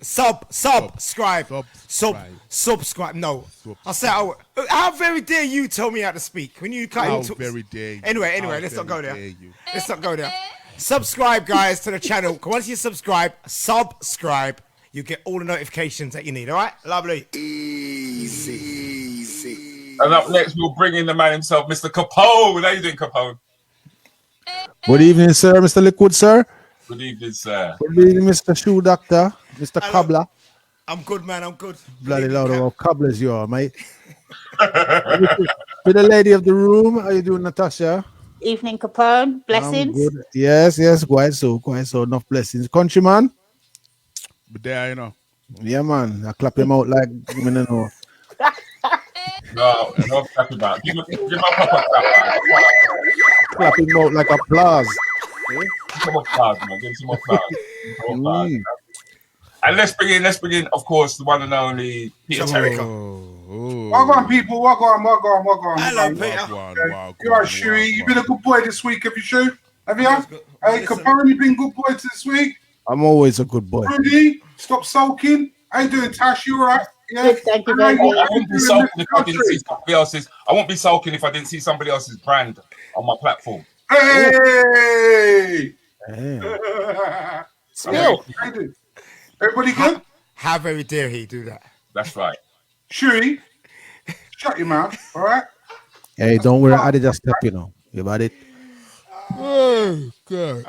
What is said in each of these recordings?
Subscribe. No. I said, how very dare you tell me how to speak when you can't How very dare you. Anyway, let's not go there. Let's not go there. Subscribe, guys, to the channel. Once you subscribe, you get all the notifications that you need. All right, lovely. Easy. And up next, we'll bring in the man himself, Mr. Capone. How you doing, Capone? Good evening, sir. Mr. Liquid, sir. Good evening, sir. Good evening, Mr. Shoe Doctor. Mr. Cobbler. I'm good, man. I'm good. Bloody load of cobblers you are, mate. To the lady of the room, how you doing, Natasha? Evening, Capone. Blessings. I'm good. Yes, quite so. Enough blessings. Countryman? But there, you know. Yeah, man. I clap him out like, you know. No clap him out. Give him a proper clap. Clap him out like applause. Give him some applause, man. Give him some applause. And let's begin, of course, the one and only Peter Terrica. Welcome on, people. Welcome. Hello, Peter. You're right, Shuey. You've been a good boy this week, have you, Shu? Have you? Hey, Capone, you've been good boy this week? I'm always a good boy. Rudy, stop sulking. How you doing, Tash? You all right? Yeah. Good, thank you very much. I won't be sulking if I didn't see somebody else's. I won't be sulking if I didn't see somebody else's brand on my platform. Hey! Still. Everybody good? How very dare he do that? That's right. Shuey, shut your mouth, all right? Hey, don't worry. I did just step, you know. You about it? Oh, God.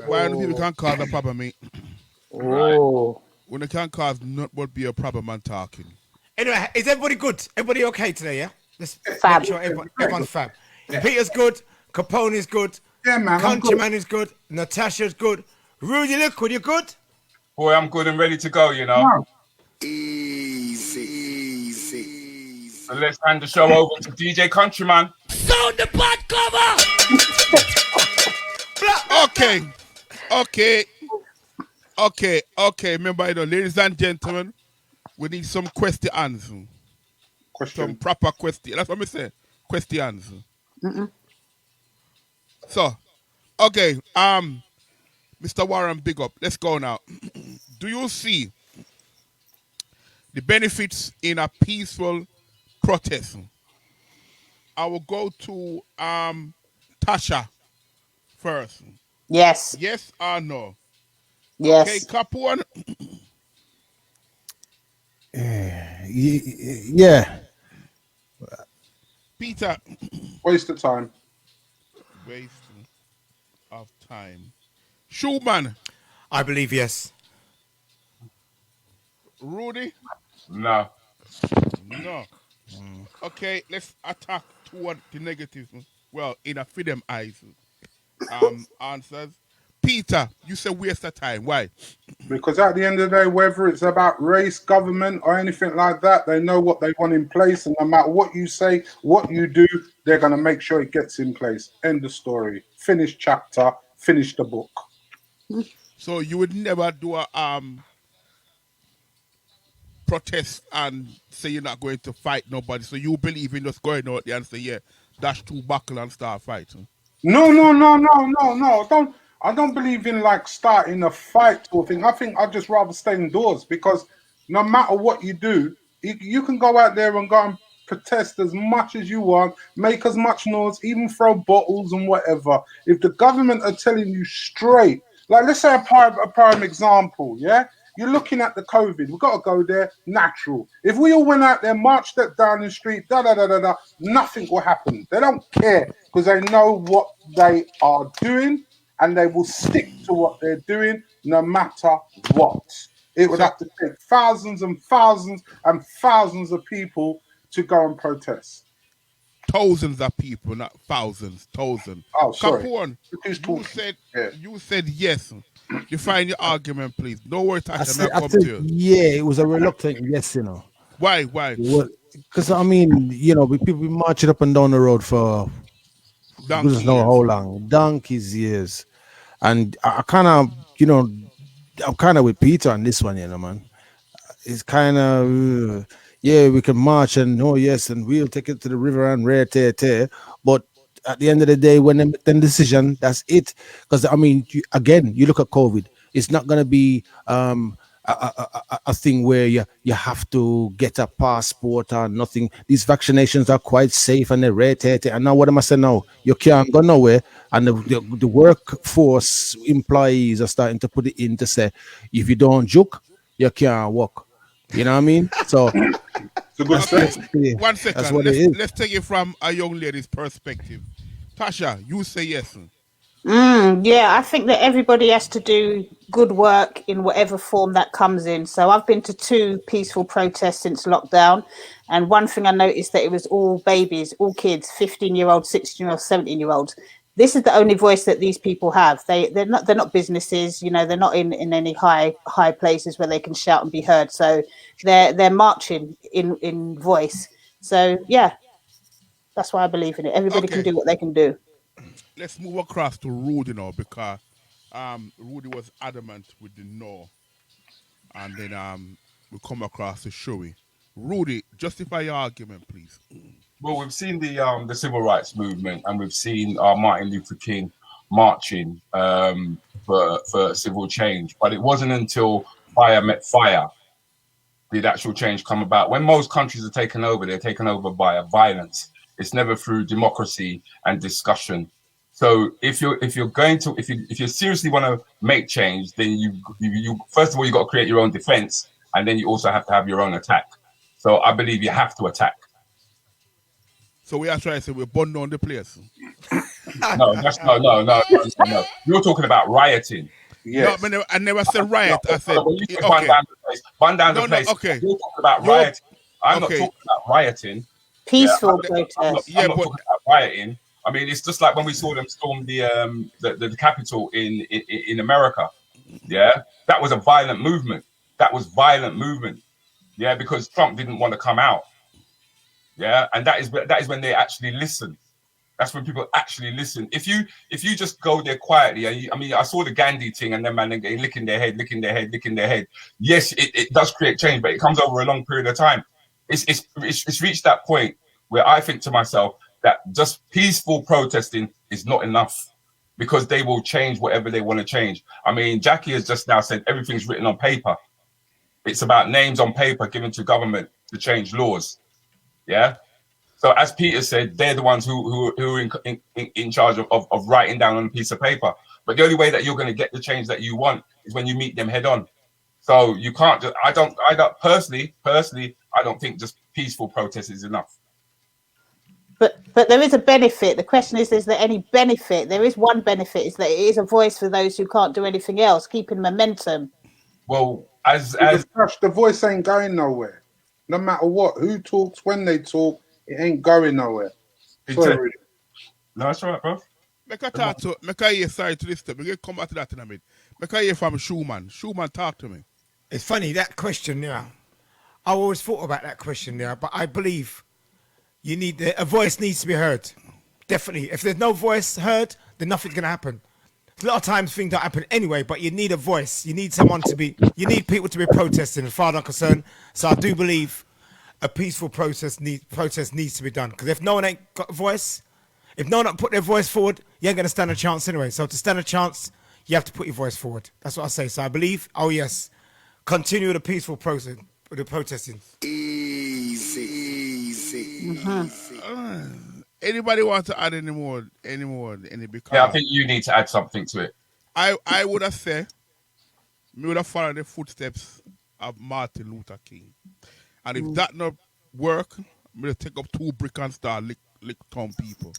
Why do people can't cause a problem, mate? Oh. When they can't cause not but be a problem man talking. Anyway, is everybody good? Everybody okay today, yeah? Let's Fab. make sure everyone's fab. Yeah. Peter's good. Capone is good. Yeah, man. Countryman is good. Natasha's good. Rudy Liquid, you good? Boy, I'm good and ready to go, you know. No. Easy. So let's hand the show over to DJ Countryman. Sound the pot cover! Okay. Remember, you know, ladies and gentlemen, we need some questions. Some proper question. That's what I say. Questions. So, okay. Mr. Warren, big up. Let's go now. Do you see the benefits in a peaceful protest? I will go to Tasha first. Yes. Yes or no? Yes. Okay, Capone. Yeah. Peter. Waste of time. Waste of time. Schumann. I believe yes. Rudy. No. Okay, let's attack toward the negatives. Well, in a freedom eyes. Answers. Peter, you say waste of time. Why? Because at the end of the day, whether it's about race, government, or anything like that, they know what they want in place, and no matter what you say, what you do, they're going to make sure it gets in place. End of story. Finish chapter. Finish the book. So you would never do a protest and say you're not going to fight nobody. So you believe in just going out there and say, yeah, dash two buckle and start fighting. No. I don't believe in like starting a fight or thing. I think I'd just rather stay indoors, because no matter what you do, you can go out there and go and protest as much as you want, make as much noise, even throw bottles and whatever. If the government are telling you straight, like let's say a prime example, yeah? You're looking at the COVID. We've got to go there natural. If we all went out there, marched that down the street, nothing will happen. They don't care, because they know what they are doing, and they will stick to what they're doing no matter what. It would have to take thousands and thousands and thousands of people to go and protest. Thousands of people, not thousands, thousands. Oh, sorry. Capone, you said yes. Define your argument, please. No words. I said, yeah, it was a reluctant yes, you know. Why? Because, I mean, you know, people be marching up and down the road for goodness know how long. Donkeys years. And I kind of, you know, I'm kind of with Peter on this one, you know, man. It's kind of, yeah, we can march and, oh, yes, and we'll take it to the river and tear. But at the end of the day, when they make the decision, that's it. Because, I mean, you look at COVID. It's not going to be a thing where you have to get a passport or nothing. These vaccinations are quite safe and they're rated. And now what am I saying now? You can't go nowhere. And the workforce employees are starting to put it in to say, if you don't juke, you can't walk. You know what I mean? So It's a good Okay, statement. one that's second. what it is. Let's take it from a young lady's perspective. Tasha, you say yes. Yeah, I think that everybody has to do good work in whatever form that comes in. So I've been to 2 peaceful protests since lockdown, and one thing I noticed that it was all babies, all kids, 15-year-olds, 16-year-olds, 17-year-olds. This is the only voice that these people have. They're not businesses, you know, they're not in any high places where they can shout and be heard. So they're marching in voice. So yeah, that's why I believe in it. Everybody can Okay, do what they can do. let's move across to Rudy now because Rudy was adamant with the no, and then we come across to Shoei. Rudy, justify your argument, please. Well, we've seen the civil rights movement, and we've seen Martin Luther King marching for civil change. But it wasn't until fire met fire did actual change come about. When most countries are taken over, they're taken over by violence. It's never through democracy and discussion. So if you seriously want to make change, then you first of all you got to create your own defense, and then you also have to have your own attack. So I believe you have to attack. So we are trying to say we're burning down the place. No, no. You're talking about rioting. Yes. No, I never said riot. I said When you say okay. burn down the place. Okay. You're talking about rioting. I'm not talking about rioting. Peaceful I'm protest. not talking about rioting. I mean, it's just like when we saw them storm the Capitol in America. Yeah, that was a violent movement. Yeah, because Trump didn't want to come out. Yeah, and that is when they actually listen. That's when people actually listen. If you just go there quietly, I mean, I saw the Gandhi thing, and then man, they licking their head. Yes, it does create change, but it comes over a long period of time. It's reached that point where I think to myself that just peaceful protesting is not enough, because they will change whatever they want to change. I mean, Jackie has just now said everything's written on paper. It's about names on paper given to government to change laws. Yeah. So as Peter said, they're the ones who are in charge of writing down on a piece of paper. But the only way that you're going to get the change that you want is when you meet them head on. So you can't just, I don't personally, I don't think just peaceful protest is enough. But there is a benefit. The question is there any benefit? There is one benefit, is that it is a voice for those who can't do anything else, keeping momentum. Well, as the voice ain't going nowhere. No matter what, who talks, when they talk, it ain't going nowhere. Sorry. No, that's all right, bro. Make I hear sorry to this step. We're going to come back to that in a minute. Make I hear from Schumann. Schumann, talk to me. It's funny, that question, yeah. I always thought about that question, yeah, but I believe a voice needs to be heard. Definitely. If there's no voice heard, then nothing's going to happen. A lot of times things don't happen anyway, but you need a voice. You need people to be protesting as far as I'm concerned. So I do believe a peaceful protest needs to be done. Because if no one ain't got a voice, if no one put their voice forward, you ain't going to stand a chance anyway. So to stand a chance, you have to put your voice forward. That's what I say. So I believe, yes, continue the peaceful process, the protesting. Easy. Anybody want to add any more? Because yeah, I think you need to add something to it. I would have said, we would have followed the footsteps of Martin Luther King. And if that not work, I'm going to take up 2 brick and start lick town people.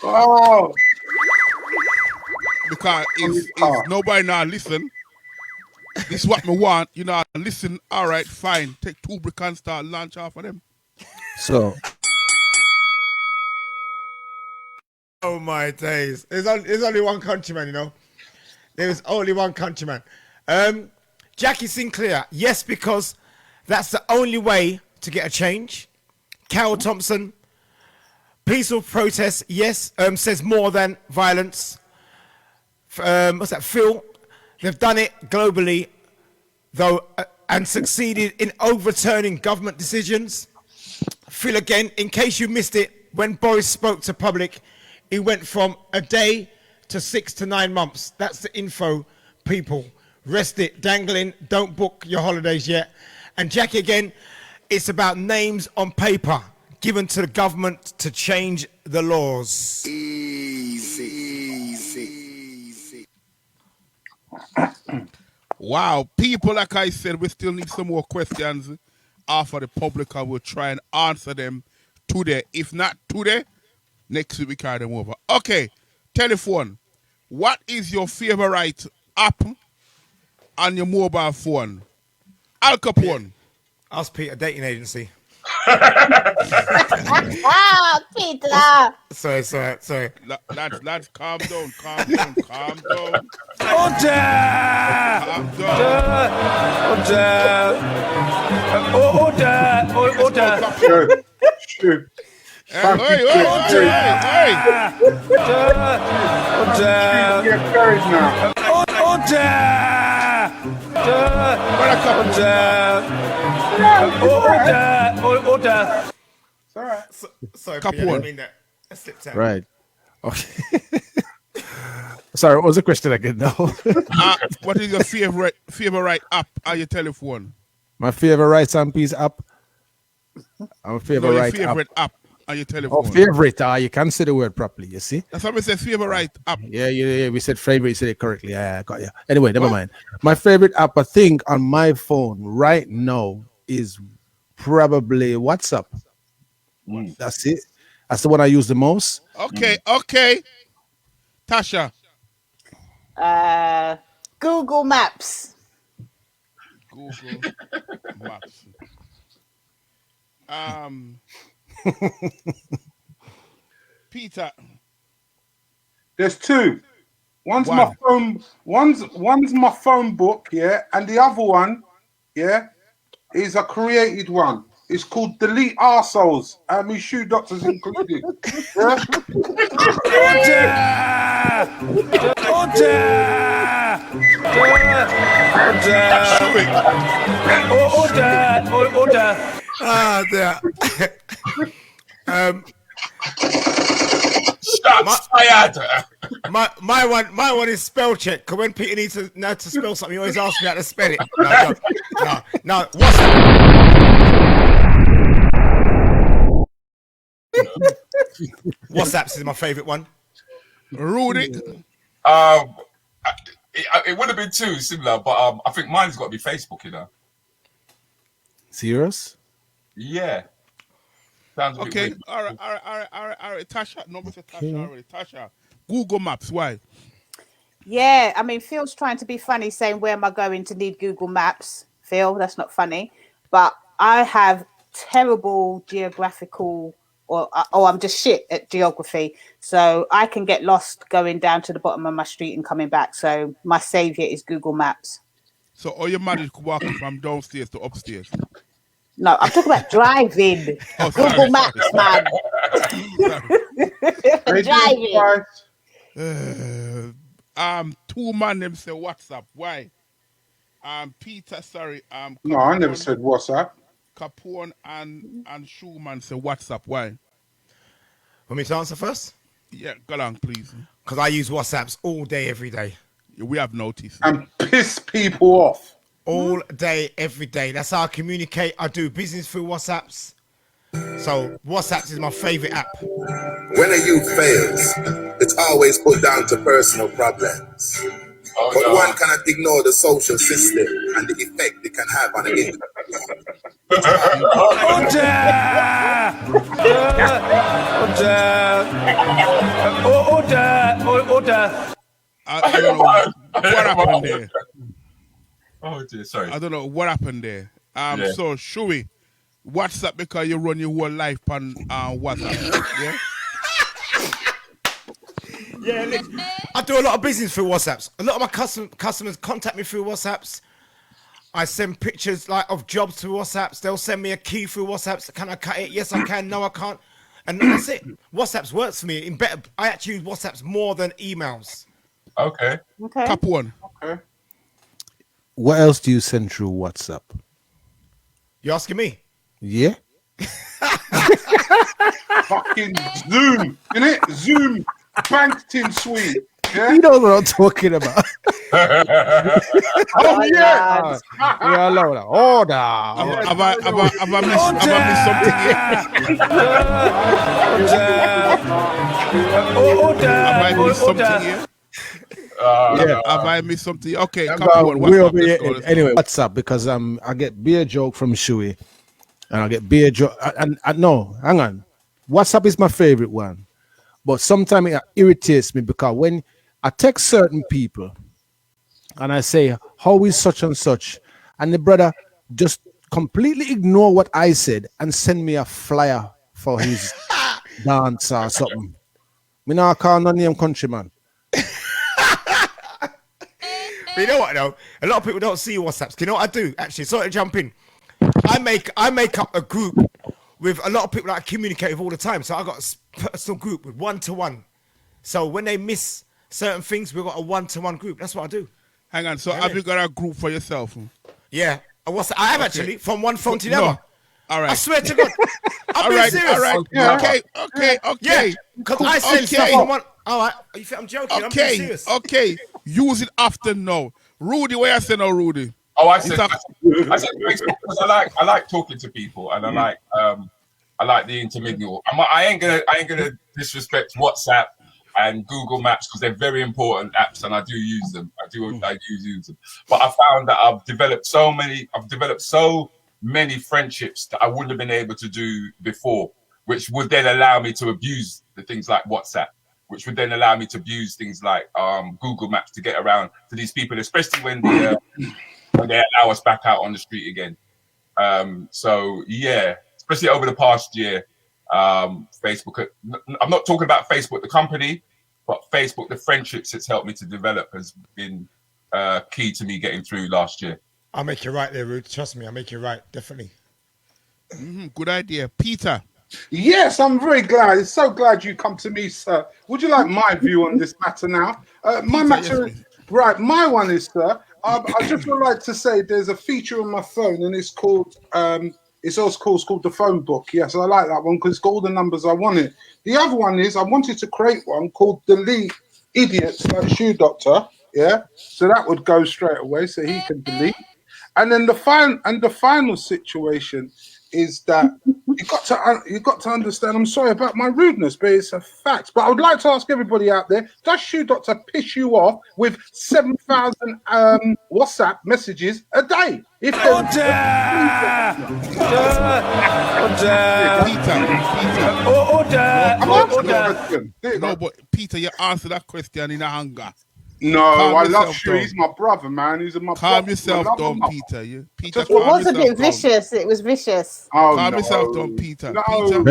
Oh. Because if nobody now listen, this is what me want. You know, listen, all right, fine. Take 2 brick and start launch off of them. So. Oh my days. There's only one countryman, you know. There's only one countryman. Jackie Sinclair, yes, because that's the only way to get a change. Carol Thompson, peaceful protest, yes, says more than violence. What's that, Phil? They've done it globally, though, and succeeded in overturning government decisions. Phil, again, in case you missed it, when Boris spoke to public, he went from a day to 6 to 9 months. That's the info, people. Rest it, dangling. Don't book your holidays yet. And Jackie, again, it's about names on paper given to the government to change the laws. Easy. Wow, people, like I said, we still need some more questions after the public. I will try and answer them today. If not today, next week we carry them over. Okay, telephone. What is your favorite app on your mobile phone? Al Capone. Ask Peter, dating agency. Peter. Sorry. Lads, calm down. Order! Shoot. Hey. Get buried now. Order. It's all right. Sorry, Couple Peter, I one. didn't mean that. I slipped out. Right. Okay. Sorry, what was the question again now? What is your favorite app on your telephone? My favorite piece app. My Your favorite app on your Oh, telephone. favorite. You can say the word properly, you see? That's what we say, favorite app. Yeah. We said favorite. You said it correctly. Yeah, I got you. Anyway, never mind. My favorite app, I think, on my phone right now is probably WhatsApp. That's it. That's the one I use the most. Okay. Tasha. Google Maps. Google Maps. Peter. There's two. One's One. my phone. One's my phone book, yeah, and the other one, yeah, is a created one. It's called Delete Arseholes, and my shoe doctors included. Yeah? Order. Ah, there. Shots fired. My one is spell check. Cause when Peter needs to know to spell something, he always asks me how to spell it. No. WhatsApp is my favorite one. Rudy. It would have been too similar, but I think mine's got to be Facebook. You know. Serious? Yeah. Sounds a bit Okay. weird. All right. Tasha. No, Mr. Tasha already. Tasha. Google Maps. Why? Yeah, I mean, Phil's trying to be funny, saying, where am I going to need Google Maps? Phil, that's not funny. But I have terrible geographical, or I'm just shit at geography. So I can get lost going down to the bottom of my street and coming back. So my savior is Google Maps. So all your money could walk from downstairs to upstairs. No, I'm talking about driving. Oh, Google Maps, man. Driving. Two man them say WhatsApp. Why? Peter, sorry. No, I never said WhatsApp. Capone and Schumann say WhatsApp. Why? Want me to answer first? Yeah, go on, please. Because I use WhatsApps all day, every day. We have noticed. And piss people off. All day, every day. That's how I communicate. I do business through WhatsApps. So WhatsApps is my favorite app. When a youth fails, it's always put down to personal problems. Oh, But no. one cannot ignore the social system and the effect it can have on an Order. I don't know what happened there. Oh dear, sorry. I don't know what happened there. Yeah. So Shui, WhatsApp because you run your whole life on WhatsApp. Yeah. Yeah, look, I do a lot of business through WhatsApps. A lot of my customers contact me through WhatsApps. I send pictures like of jobs through WhatsApps. They'll send me a key through WhatsApps. Can I cut it? Yes, I can. No, I can't. And that's it. WhatsApps works for me. I actually use WhatsApps more than emails. Okay. Okay. Top one. Okay. What else do you send through WhatsApp? You asking me? Yeah? Fucking Zoom, innit? Zoom, banked in suite. Yeah? You know what I'm talking about. Oh, yeah. Yeah, Lola. Order. Have I missed something here? Have I missed something here? Yeah. Have I missed something? Okay, But Capone, what's we're up? over here. Let's go. Anyway, what's up? Because I get beer joke from Shuey, and I get beer joke. And no, hang on. WhatsApp is my favorite one, but sometimes it irritates me because when I text certain people and I say, "How is such and such," and the brother just completely ignore what I said and send me a flyer for his dance or something. Me not call no name countryman. But you know what though? A lot of people don't see WhatsApps. You know what I do? Actually, sorry to jump in. I make up a group with a lot of people that I communicate with all the time. So I got a personal group with 1-to-1. So when they miss certain things, we've got a 1-to-1 group. That's what I do. Hang on. So have you got a group for yourself? Yeah. I have actually from one phone to the No. other. All right. I swear to God. I'm being serious. All right. Yeah. Okay. Yeah. Because I send stuff from one. All right. You think I'm joking? I'm being serious. Okay. Use it often now. Rudy, where I say now, Rudy? Oh, I said Facebook because I like talking to people and I like the intermingle. I ain't gonna disrespect WhatsApp and Google Maps because they're very important apps and I do use them. I do use them. But I found that I've developed so many friendships that I wouldn't have been able to do before, which would then allow me to abuse the things like WhatsApp, which would then allow me to abuse things like Google Maps to get around to these people, especially when they allow us back out on the street again. So yeah, especially over the past year, Facebook. I'm not talking about Facebook, the company, but Facebook, the friendships it's helped me to develop has been key to me getting through last year. I'll make you right there, Rude. Trust me, I'll make you right. Definitely. Good idea. Peter. Yes, I'm very glad. So glad you come to me, sir. Would you like my view on this matter now? My matter, right? My one is, sir. I just would like to say there's a feature on my phone, and it's called it's called the phone book. Yes, I like that one because it's got all the numbers I wanted. The other one is I wanted to create one called Delete Idiots Like Shoe Doctor. Yeah, so that would go straight away, so he can delete. And then the final situation is that you got to understand. I'm sorry about my rudeness, but it's a fact. But I would like to ask everybody out there: does Shoe Doctor piss you off with 7,000 WhatsApp messages a day? If No, but Peter, you answer that question in a hunger. No, I love Shoe. He's my brother, man. He's my calm brother. yourself down, Peter. Peter, It was a bit vicious. It was vicious. Oh, calm no. yourself down, Peter. No. Peter.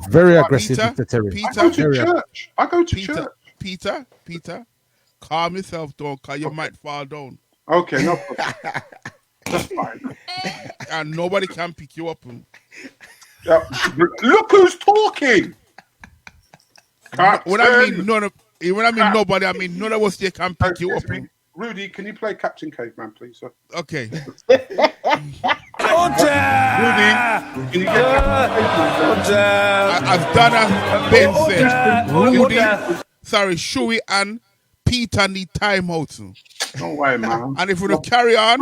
Very aggressive, Peter, Mr. Terry. Peter, I go to church. I go to church. Peter, calm yourself down, because you might fall down. Okay, no problem. That's fine. And nobody can pick you up. Yeah. Look who's talking. When I mean nobody, I mean none of us here can pick you up. Rudy, can you play Captain Caveman, please, sir? Okay. Rudy, can you get Captain Caveman? As Donna Ben said, Rudy, sorry, Shuey and Peter need time out. No way, man. And if we don't carry on,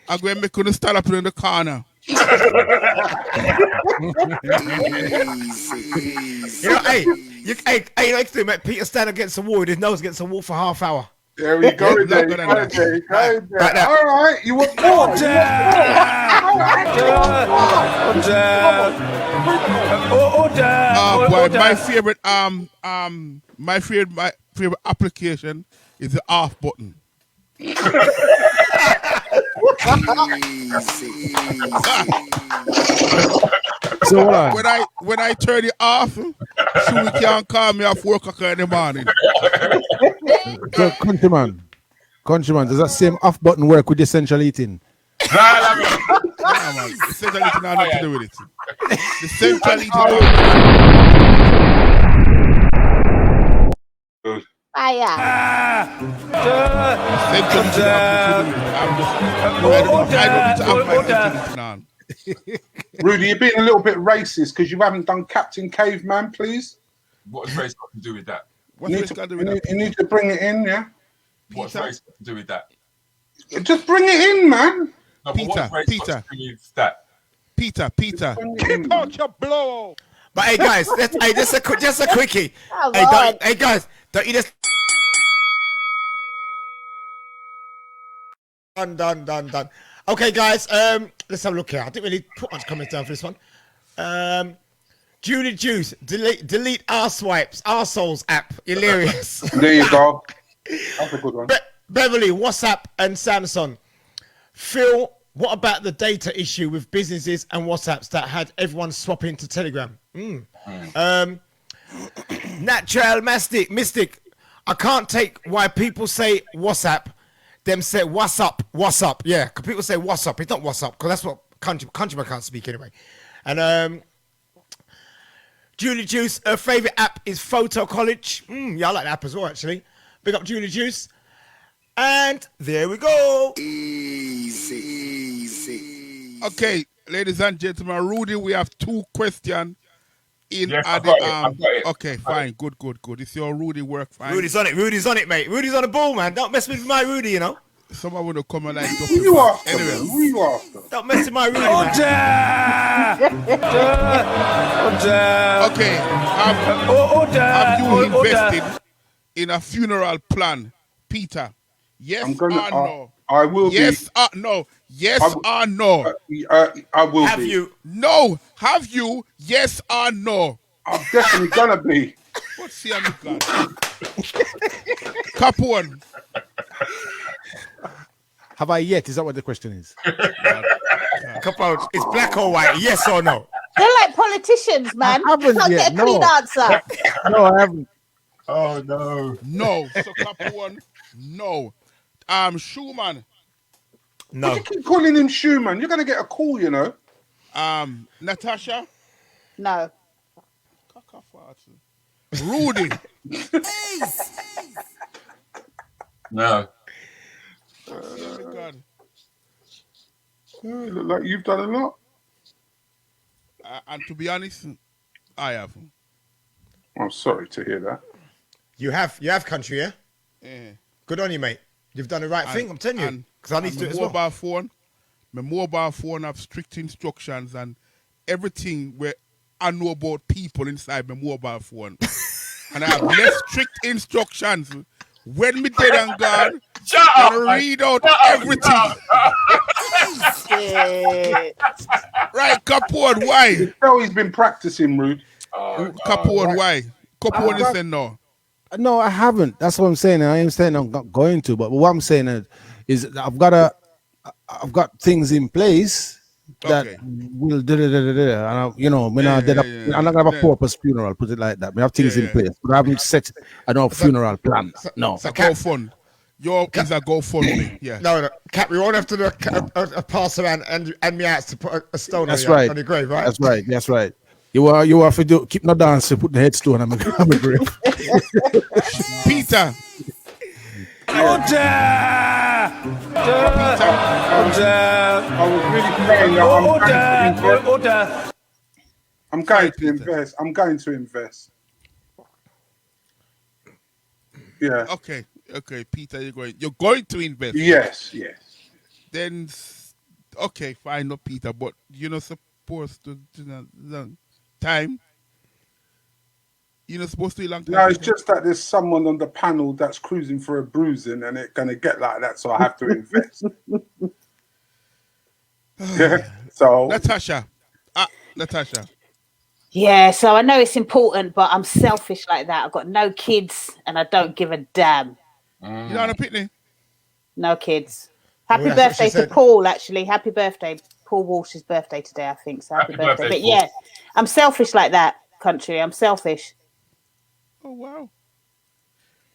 I'm going to make you stand up in the corner. You know, hey, like to make Peter stand against the wall with his nose against the wall for half hour. There we go. All right, you were born. My favorite application is the off button. So when I turn it off, Shuey can't call me at 4 o'clock in the morning. So, countryman, does that same off button work with the central eating? Nah, man. The central eating has nothing to do with it. The central eating. Rudy, you're being a little bit racist because you haven't done Captain Caveman, please. What has race got to do with that? What's race got to do with that? You need to bring it in, yeah. What's Peter? race got to do with that? Just bring it in, man. No, Peter, but what's race got to do with that? Peter, Kick out your blow. But hey guys, just a quickie. Come Hey guys, don't you just done. Okay, guys, let's have a look here. I didn't really put much comments down for this one. Julie Juice, delete arseholes app. Hilarious. There you go. That's a good one. Beverly, WhatsApp and Samsung. Phil, what about the data issue with businesses and WhatsApps that had everyone swapping to Telegram? Natural Mystic. I can't take why people say WhatsApp, them say what's up. Yeah, because people say what's up. It's not what's up, because that's what countryman can't speak anyway. And Julie Juice, her favorite app is Photo College. Yeah, I like that app as well, actually. Big up Julie Juice. And there we go. Easy. Okay, ladies and gentlemen, Rudy, we have 2 questions. Yes, I've got it. Okay, fine, good. It's your Rudy work, fine. Rudy's on it, mate. Rudy's on the ball, man. Don't mess with my Rudy, you know. Someone would have come and like Who you after? Anyway. Who you after? Don't mess with my Rudy, man. Okay, have you invested in a funeral plan, Peter? Yes or no? I will be. Yes or no? Yes or no? I will Have be. you? No. Have you? Yes or no? I'm definitely gonna be. What's the other God? Capone. Have I yet? Is that what the question is? Capone, it's black or white, yes or no? They're like politicians, man. I haven't Can't yet, get a clean no. answer. No, I haven't. Oh no. No. So Capone, no. Schumann. No. You keep calling him Schumann. You're gonna get a call, you know. Natasha. No. Rudy. No. Oh, God. Look like you've done a lot. And to be honest, I have. I'm sorry to hear that. You have country, yeah? Yeah. Good on you, mate. You've done the right thing, I'm telling you. Because I need to do it as well. My mobile phone have strict instructions and everything where I know about people inside my mobile phone. And I have less strict instructions when me dead and gone. Read out everything. Right, Capone, why? You know he's been practicing, Rude. Capone, why? Capone is saying no. No, I haven't. That's what I'm saying. I am saying I'm not going to, but what I'm saying is I've got things in place that will and I'm not gonna have a purpose funeral. Put it like that. We have things in place, but I haven't set a funeral plan. No, so GoFund. Is a GoFundMe. Yeah. No, Cap, we won't have to do a pass around and me out to put a stone on your grave, right? That's right. You are for do keep no dance to put the headstone on my grave. Peter. Order! I was really praying that I'm going to invest. I'm going to invest. Yeah. Okay, Peter, you're going to invest. Yes. Then, okay, fine, not Peter, but you're not supposed to do time. You're not supposed to do long time. No, it's just that there's someone on the panel that's cruising for a bruising and it's going to get like that, so I have to invest. Yeah, so. Natasha. Yeah, so I know it's important, but I'm selfish like that. I've got no kids and I don't give a damn. You know on a picnic? No kids. Happy birthday to Paul, actually. Happy birthday. Paul Walsh's birthday today, I think. So happy birthday. But yeah, I'm selfish like that, country. I'm selfish. Oh, wow.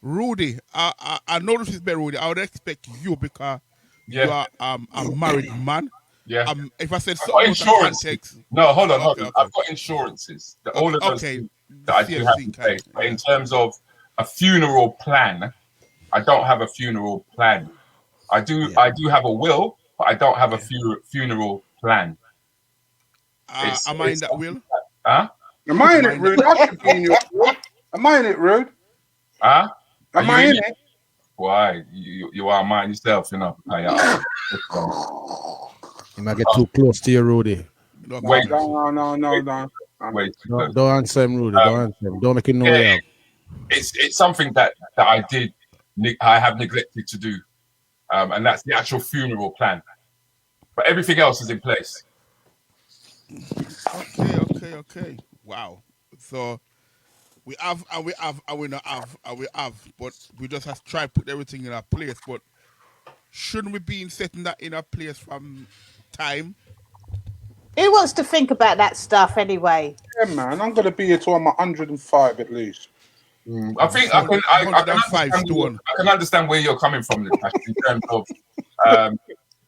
Rudy, I know this is very Rudy. I would expect you because you are a married man. Yeah. If I said insurance. No, hold on. I've got insurances. All of those that I do have to pay. But in terms of a funeral plan, I don't have a funeral plan. I do have a will, but I don't have a funeral plan. Am I in that will? Am I in it, Rude? I should be in your will. Am I in it, Rude? Huh? Am I in it? Why? You are mine yourself, you know. You might get too close to your Rudy. Wait. No. Wait. Don't answer him, Rudy. Don't answer him. Don't make him know Yeah, you have. it's something that I did. I have neglected to do, and that's the actual funeral plan. But everything else is in place. Okay. Wow. So we have, and we have, and we not have, and we have, but we just have to try to put everything in our place. But shouldn't we be setting that in our place from time? Who wants to think about that stuff anyway? Yeah, man. I'm gonna be here till I'm 105 at least. I think I can understand where you're coming from, Natash, in terms of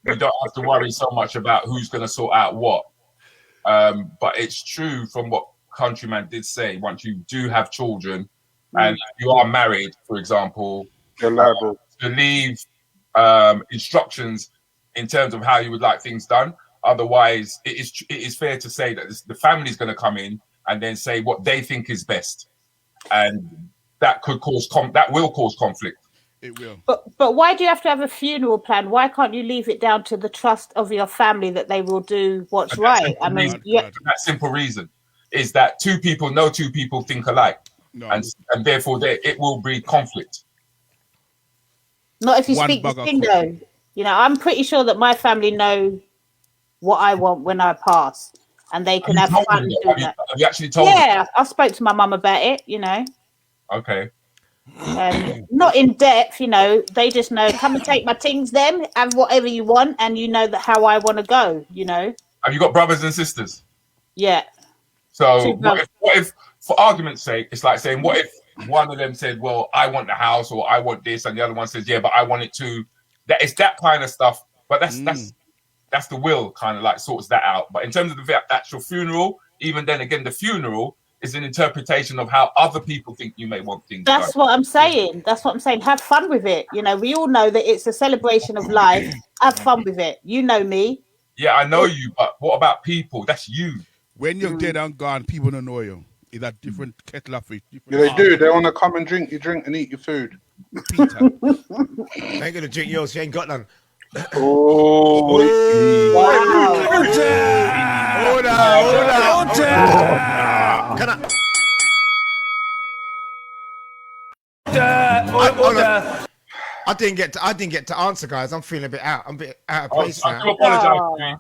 we don't have to worry so much about who's going to sort out what. But it's true from what Countryman did say. Once you do have children and you are married, for example, you're liable to leave instructions in terms of how you would like things done. Otherwise, it is fair to say that the family's going to come in and then say what they think is best. And that could cause will cause conflict. It will. But why do you have to have a funeral plan? Why can't you leave it down to the trust of your family that they will do what's right? I mean, that simple reason is that two people think alike, and therefore it will breed conflict. Not if you speak the thing though. You know, I'm pretty sure that my family know what I want when I pass. And they can have fun doing that. Have you actually told them? Yeah, I spoke to my mum about it, you know. Okay. Not in depth, you know. They just know, come and take my things then, have whatever you want, and you know that how I want to go, you know. Have you got brothers and sisters? Yeah. So what if, for argument's sake, it's like saying, what if one of them said, well, I want the house or I want this, and the other one says, yeah, but I want it too. It's that kind of stuff. But that's the will kind of like sorts that out. But in terms of the actual funeral, even then again, the funeral is an interpretation of how other people think you may want things. That's what I'm saying. That's what I'm saying. Have fun with it. You know, we all know that it's a celebration of life. Have fun with it. You know me. Yeah, I know you, but what about people? That's you. When you're dead and gone, people don't know you. It's a different kettle of fish. Yeah, they do. They want to come and drink your drink and eat your food. Peter. I ain't gonna drink yours. She ain't got none. Oh, wow. Hold on. Can I didn't get to answer, guys. I'm feeling a bit out. I'm a bit out of place now. I do apologize.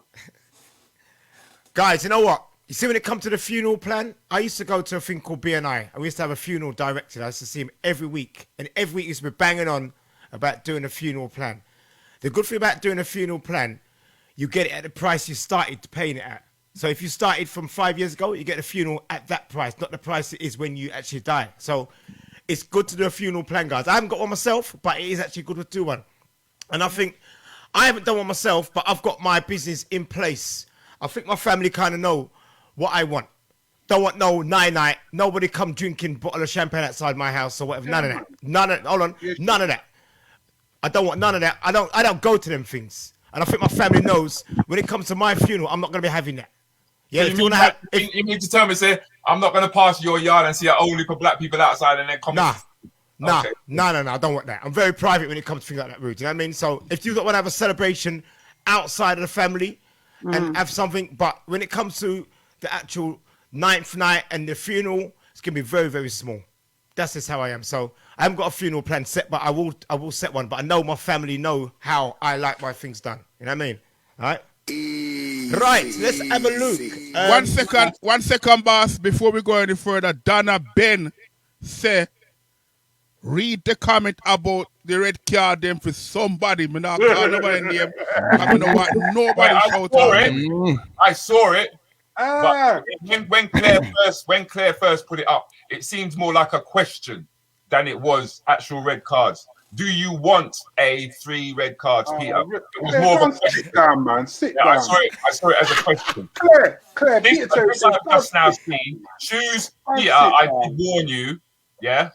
Guys, you know what? You see, when it comes to the funeral plan, I used to go to a thing called BNI. We used to have a funeral director. I used to see him every week. And every week he used to be banging on about doing a funeral plan. The good thing about doing a funeral plan, you get it at the price you started paying it at. So if you started from 5 years ago, you get a funeral at that price, not the price it is when you actually die. So it's good to do a funeral plan, guys. I haven't got one myself, but it is actually good to do one. And I think I haven't done one myself, but I've got my business in place. I think my family kind of know what I want. Don't want no night. Nobody come drinking bottle of champagne outside my house or whatever. None of that. Hold on. None of that. I don't want none of that. I don't go to them things. And I think my family knows when it comes to my funeral, I'm not going to be having that. Yeah, so you mean to tell me, say, I'm not going to pass your yard and see only for black people outside and then come. No, I don't want that. I'm very private when it comes to things like that, Rude. You know what I mean? So if you want to have a celebration outside of the family and have something, but when it comes to the actual 9th night and the funeral, it's going to be very, very small. That's just how I am. So I haven't got a funeral plan set, but I will set one. But I know my family know how I like my things done. You know what I mean? All right. Right. Let's have a look. 1 second, boss. Before we go any further, Donna Ben say, read the comment about the red card them for somebody. Me not call nobody name. I don't want nobody shout out. I saw it. But when Claire first put it up, it seems more like a question than it was actual red cards. Do you want 3 red cards, Peter? It was more of a question. Sit down, man. Sit down. I saw it as a question. Claire, Peter, I've just now seen. Choose Peter. I did warn you. Yeah.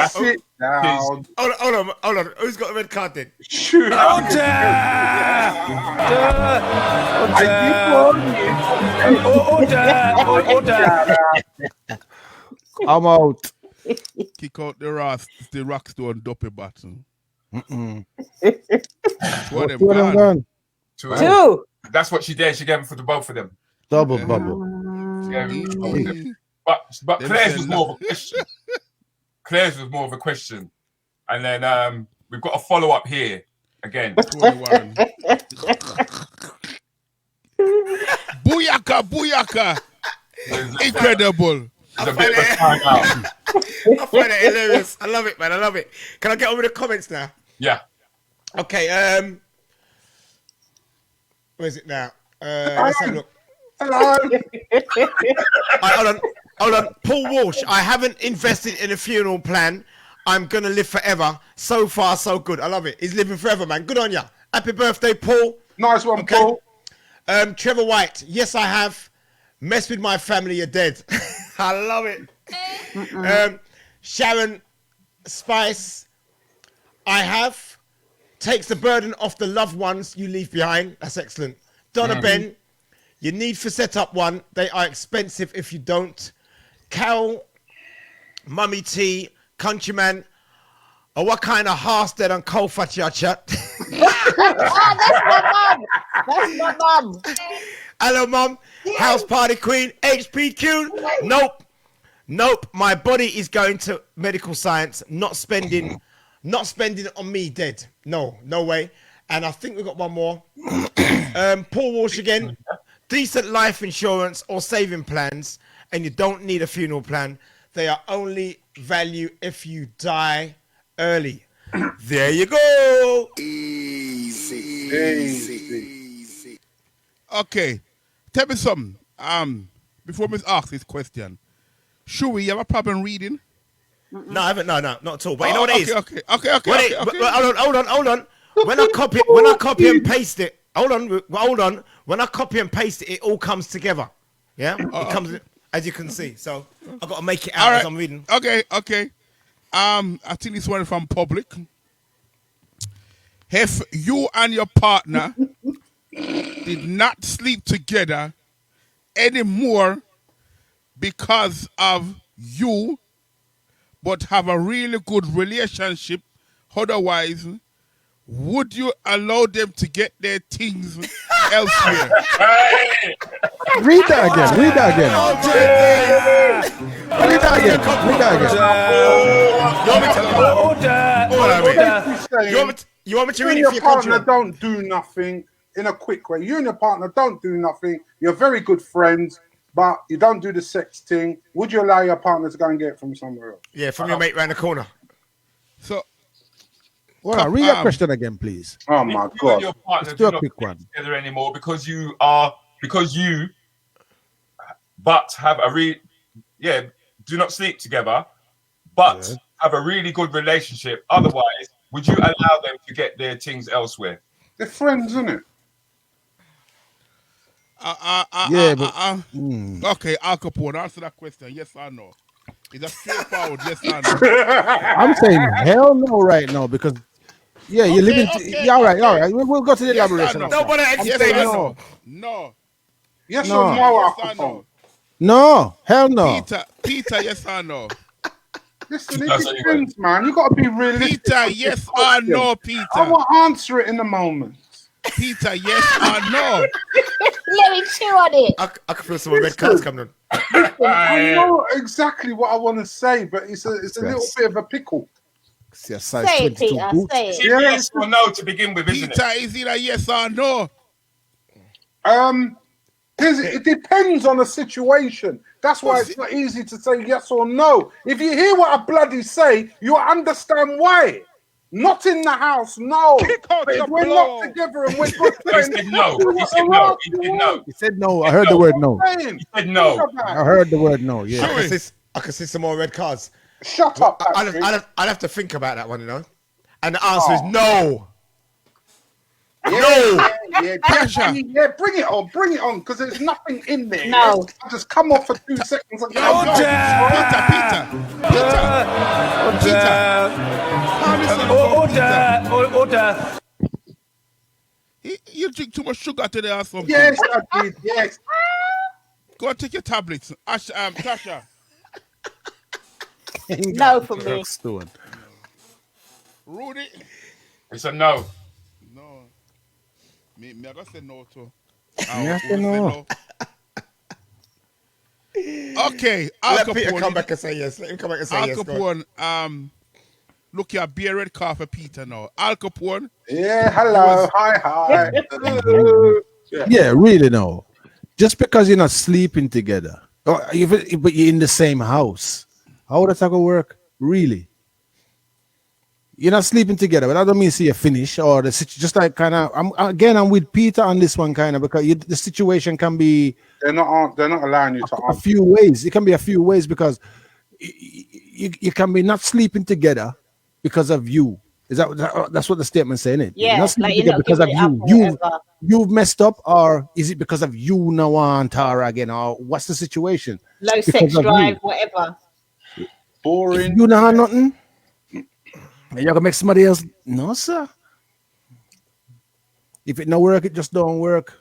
Sit down. Hold on. Who's got a red card then? Shoot. Order! I'm out. Kick out the Rockstone Duppy button. Mm-mm. Two of them Two of them gone. gone. Two. That's what she did. She gave them for the both of them. Double bubble. She gave them for both of them. But Them Claire's say was more of a question. Claire's was more of a question. And then we've got a follow-up here again. Booyaka. Incredible. There's a bit of a timeout. I find it hilarious. I love it, man. I love it. Can I get on with the comments now? Yeah. Okay. Where is it now? Let's have a look. Hello. Hold on. Paul Walsh. I haven't invested in a funeral plan. I'm gonna live forever. So far, so good. I love it. He's living forever, man. Good on ya. Happy birthday, Paul. Nice one, Okay. Paul. Trevor White. Yes, I have. Mess with my family, you're dead. I love it. Sharon Spice. I have. Takes the burden off the loved ones you leave behind. That's excellent. Donna Ben. You need for setup one. They are expensive if you don't. Carol. Mummy T. Countryman. Oh, what kind of horse that on cold fat your chat? That's my mum. That's my mum. Hello, Mum. House party queen. HPQ. Nope. My body is going to medical science. Not spending on me dead. No way. And I think we've got one more. Paul Walsh again. Decent life insurance or saving plans, and you don't need a funeral plan. They are only value if you die early. There you go. Easy. Okay. Tell me something. Before we ask this question, Shui, you have a problem reading? No, I haven't. No, not at all. But you know what it is? Okay. Hold on. When I copy and paste it, hold on. When I copy and paste it, it all comes together. Yeah, it comes as you can see. So I've got to make it out as I'm reading. Okay. I think this one from public. If you and your partner did not sleep together anymore because of you, but have a really good relationship otherwise, would you allow them to get their things elsewhere? Read that again. You want me to You read and it your for your partner country? don't do nothing in a quick way. You and your partner don't do nothing. You're very good friends, but you don't do the sex thing. Would you allow your partner to go and get it from somewhere else? Yeah, from your mate round the corner. So, Well, read that question again, please. Oh my You and God. your partner Let's do a not quick live one. together anymore because you have a do not sleep together, but have a really good relationship. Otherwise, would you allow them to get their things elsewhere? They're friends, isn't it? Okay, Al Capone, answer that question. Yes or no? It's a straightforward yes or no. I'm saying hell no right now because you're living. All right. We'll go to the elaboration. no. Nobody Yes explain or this. no? No. Yes No. or no, Yes or Al no? Capone? No, hell no. Peter, yes or no? Listen, it depends, man. You got to be realistic. Peter, yes or no, Peter? I will answer it in a moment. Peter, yes or no? Let me chew on it. I can feel some red cards coming on. I know exactly what I want to say, but it's a little bit of a pickle. It's a size Say it, 22 Peter. boot. Say Is it. it yes or no to begin with, isn't Peter, it? is it a yes or no? It depends on the situation. That's why it's not easy to say yes or no. If you hear what I bloody say, you understand why. Not in the house, no. But if we're not together and we're good friends, He said no. He said no. He said no. He said no. I heard the word no. He said no. I heard the word no. Yeah. I can see some more red cards. Shut up, I'd Patrick. have to think about that one, you know. And the answer is no. Yeah, bring it on, because there's nothing in there. No. I'll just come off for 2 seconds and go. Order. You drink too much sugar today or something. Yes, I did. Yes. Go and take your tablets. Tasha. No for me. Stone. Rudy. It's a no. No. Me I gotta say no to. I say no. Okay, Al Let Peter Capone. come back and say yes. Let him come back and say Al yes. Go on. Capone, look here, beer red car for Peter now. Al Capone. Yeah, hello, hi. Yeah, really no. Just because you're not sleeping together, or even but you're in the same house, how does that go work? Really? You're not sleeping together, but I don't mean see you finish or the just like kind of. I'm with Peter on this one kind of because the situation can be. They're not allowing you to a answer. few ways. It can be a few ways because you can be not sleeping together because of you. Is that's what the statement's saying? It Yeah, not sleeping like you're together not because of giving it up you. or whatever. You've messed up, or is it because of you now want Tara again, or what's the situation? Low Because sex of drive, you. whatever. Boring. If you know nothing, and you're gonna make somebody else. No, sir. If it not work, it just don't work.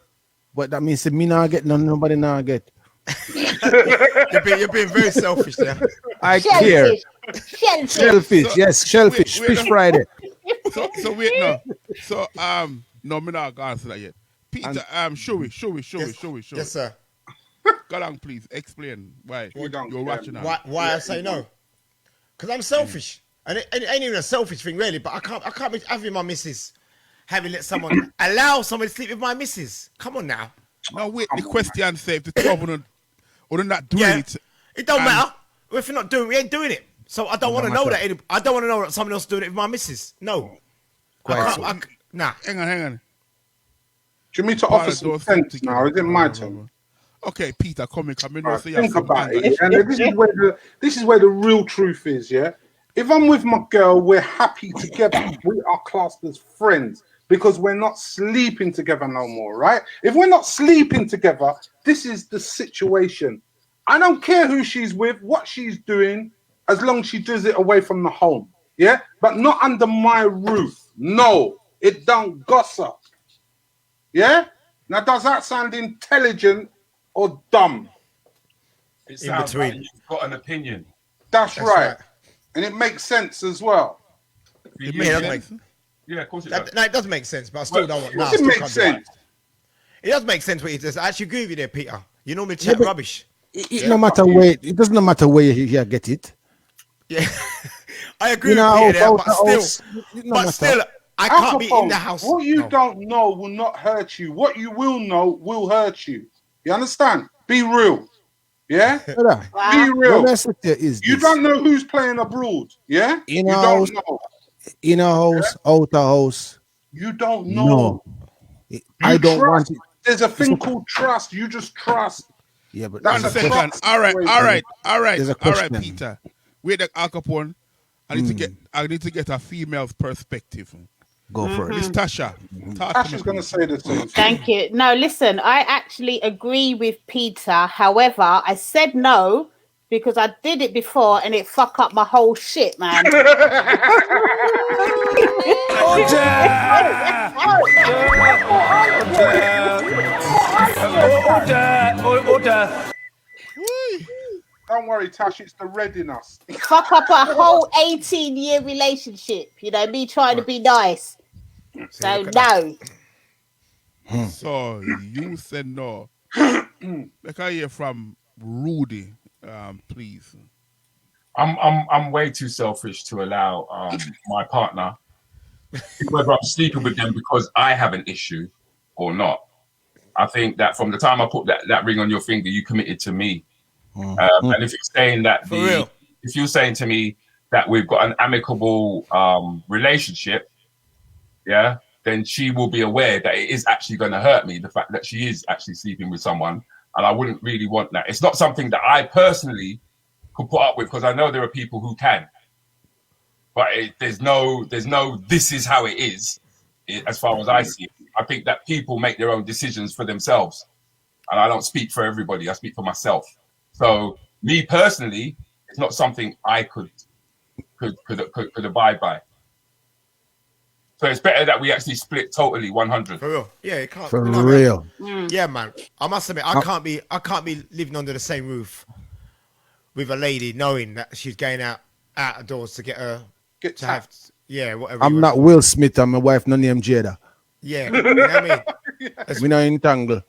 But that means me not get nobody not get. You're being very selfish there. I care. Shellfish. Shellfish, So- yes, shellfish, wait, fish no. Friday. So wait no. So no, me not gonna answer that yet. Peter, show me. Yes, sir. Go along, please. Explain why We don't you're care. watching Why I say no? Because I'm selfish, and it ain't even a selfish thing really. But I can't be having my missus having let someone allow someone to sleep with my missus. Come on now. No, wait. The question says if the two of them are not doing Yeah, it. it don't and- matter. If we're not doing, we ain't doing it. So I don't want to know that. I don't want to know that someone else doing it with my missus. No. Nah. Hang on. Do you mean to offer some sense now? Is it my turn? Okay, Peter, come in. Come in. Right, think about it, yeah? And this is where the real truth is, yeah. If I'm with my girl, we're happy together. We are classed as friends because we're not sleeping together no more, right? If we're not sleeping together, this is the situation. I don't care who she's with, what she's doing, as long as she does it away from the home, yeah. But not under my roof. No, it don't gossip. Yeah. Now, does that sound intelligent or dumb? It sounds between. like you've got an opinion. That's right. And it makes sense as well. It does make Yeah, of course it does. No, it does make sense, but I still don't want. Does it make sense? It does make sense what you just. I actually agree with you there, Peter. You normally chat rubbish. No matter where it doesn't matter where you get it. Yeah, I agree with you there, but still, I can't be in the house. What you don't know will not hurt you. What you will know will hurt you. You understand? Be real. Yeah? Be real. You don't know who's playing abroad. Yeah? In you a don't house, know. In a house, out a house. You don't know. No. I don't want it. There's a thing called trust. You just trust. Yeah, but One second. All right, Peter. Wait, Al Capone. I need to get a female's perspective. Go for it. Miss Tasha. Tasha's going to say the same. Thank you. No, listen, I actually agree with Peter. However, I said no because I did it before and it fucked up my whole shit, man. Don't worry, Tash, it's the red in us. Fuck up a whole 18-year relationship. You know, me trying to be nice. So, no. So, you said no. Like I hear from Rudy, please. I'm way too selfish to allow my partner, whether I'm sleeping with them because I have an issue or not. I think that from the time I put that ring on your finger, you committed to me. And if you're saying that if you're saying to me that we've got an amicable relationship, yeah, then she will be aware that it is actually going to hurt me, the fact that she is actually sleeping with someone, and I wouldn't really want that. It's not something that I personally could put up with because I know there are people who can, but there's no this is how it is as far as I see it. I think that people make their own decisions for themselves, and I don't speak for everybody. I speak for myself. So me personally, it's not something I could abide by. So it's better that we actually split totally 100. For real. Yeah, it can't. For real. Yeah, man. I must admit, I can't be living under the same roof with a lady, knowing that she's going out of doors to get her Get to have, tapped. yeah, whatever. I'm not Will Smith. I'm my wife, no name Jada. Yeah, you know what I mean. We not entangle.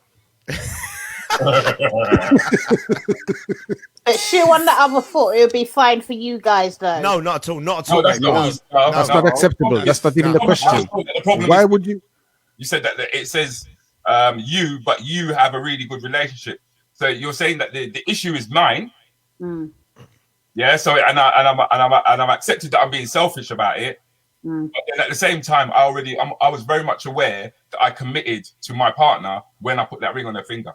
But shoe on the other foot, it'll be fine for you guys, though. No, not at all. Not at No, all, that's mate. not. That's not acceptable. That's not even the question. The problem Why is, would you? you said that it says you, but you have a really good relationship. So you're saying that the issue is mine. Yeah. So I'm accepted that I'm being selfish about it. But then at the same time, I was very much aware that I committed to my partner when I put that ring on her finger.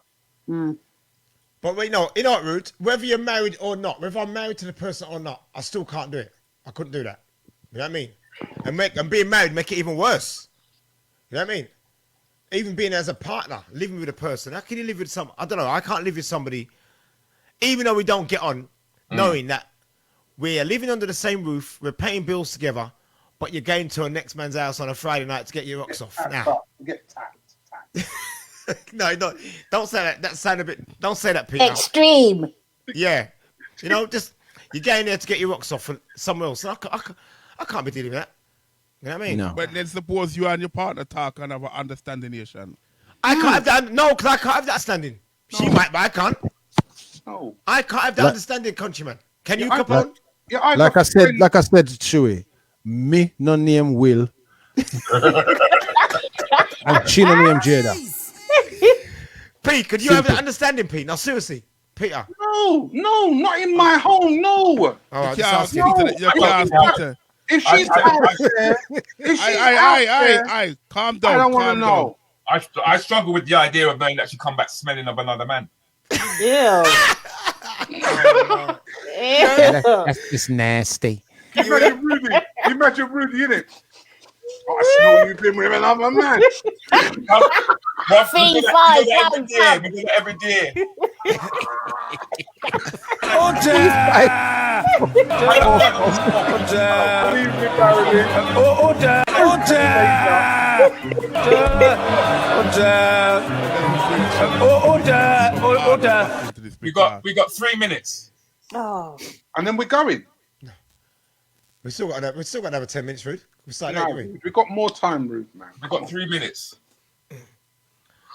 But you know what, Ruth? Whether you're married or not, whether I'm married to the person or not, I still can't do it. I couldn't do that. You know what I mean? And being married make it even worse. You know what I mean? Even being as a partner, living with a person. How can you live with some? I don't know. I can't live with somebody, even though we don't get on, knowing that we're living under the same roof, we're paying bills together, but you're going to a next man's house on a Friday night to get your rocks off. Now, Get tapped. no, don't say that. That sound a bit. Don't say that, Peter. Extreme. Yeah, you know, just you're going there to get your rocks off somewhere else. And I can't be dealing with that. You know what I mean? No. But then suppose you and your partner talk and have an understanding nation. I can't have that. No, because I can't have that understanding. She might, but I can't. No. I can't have that understanding, countryman. Can you, I- Capone? Yeah, I Like got I said, friends- Chewy, me no name Will. And she no name Jada. Pete, could you have that understanding, Pete? No, seriously, Peter. No, not in my home. No. All right, just ask you. You can't, Peter. If she's out there, Calm down. I don't want to calm know. I struggle with the idea of knowing that she come back smelling of another man. Ew. It's nasty. Imagine Rudy, innit? I smell you've been with another man. Fee, We five, do that pound, every day. Leave me, Marilyn. We got 3 minutes. Oh. And then we're going. We still got another 10 minutes, Ruth. We started No, late. we've got more time, Ruth, man. We got 3 minutes.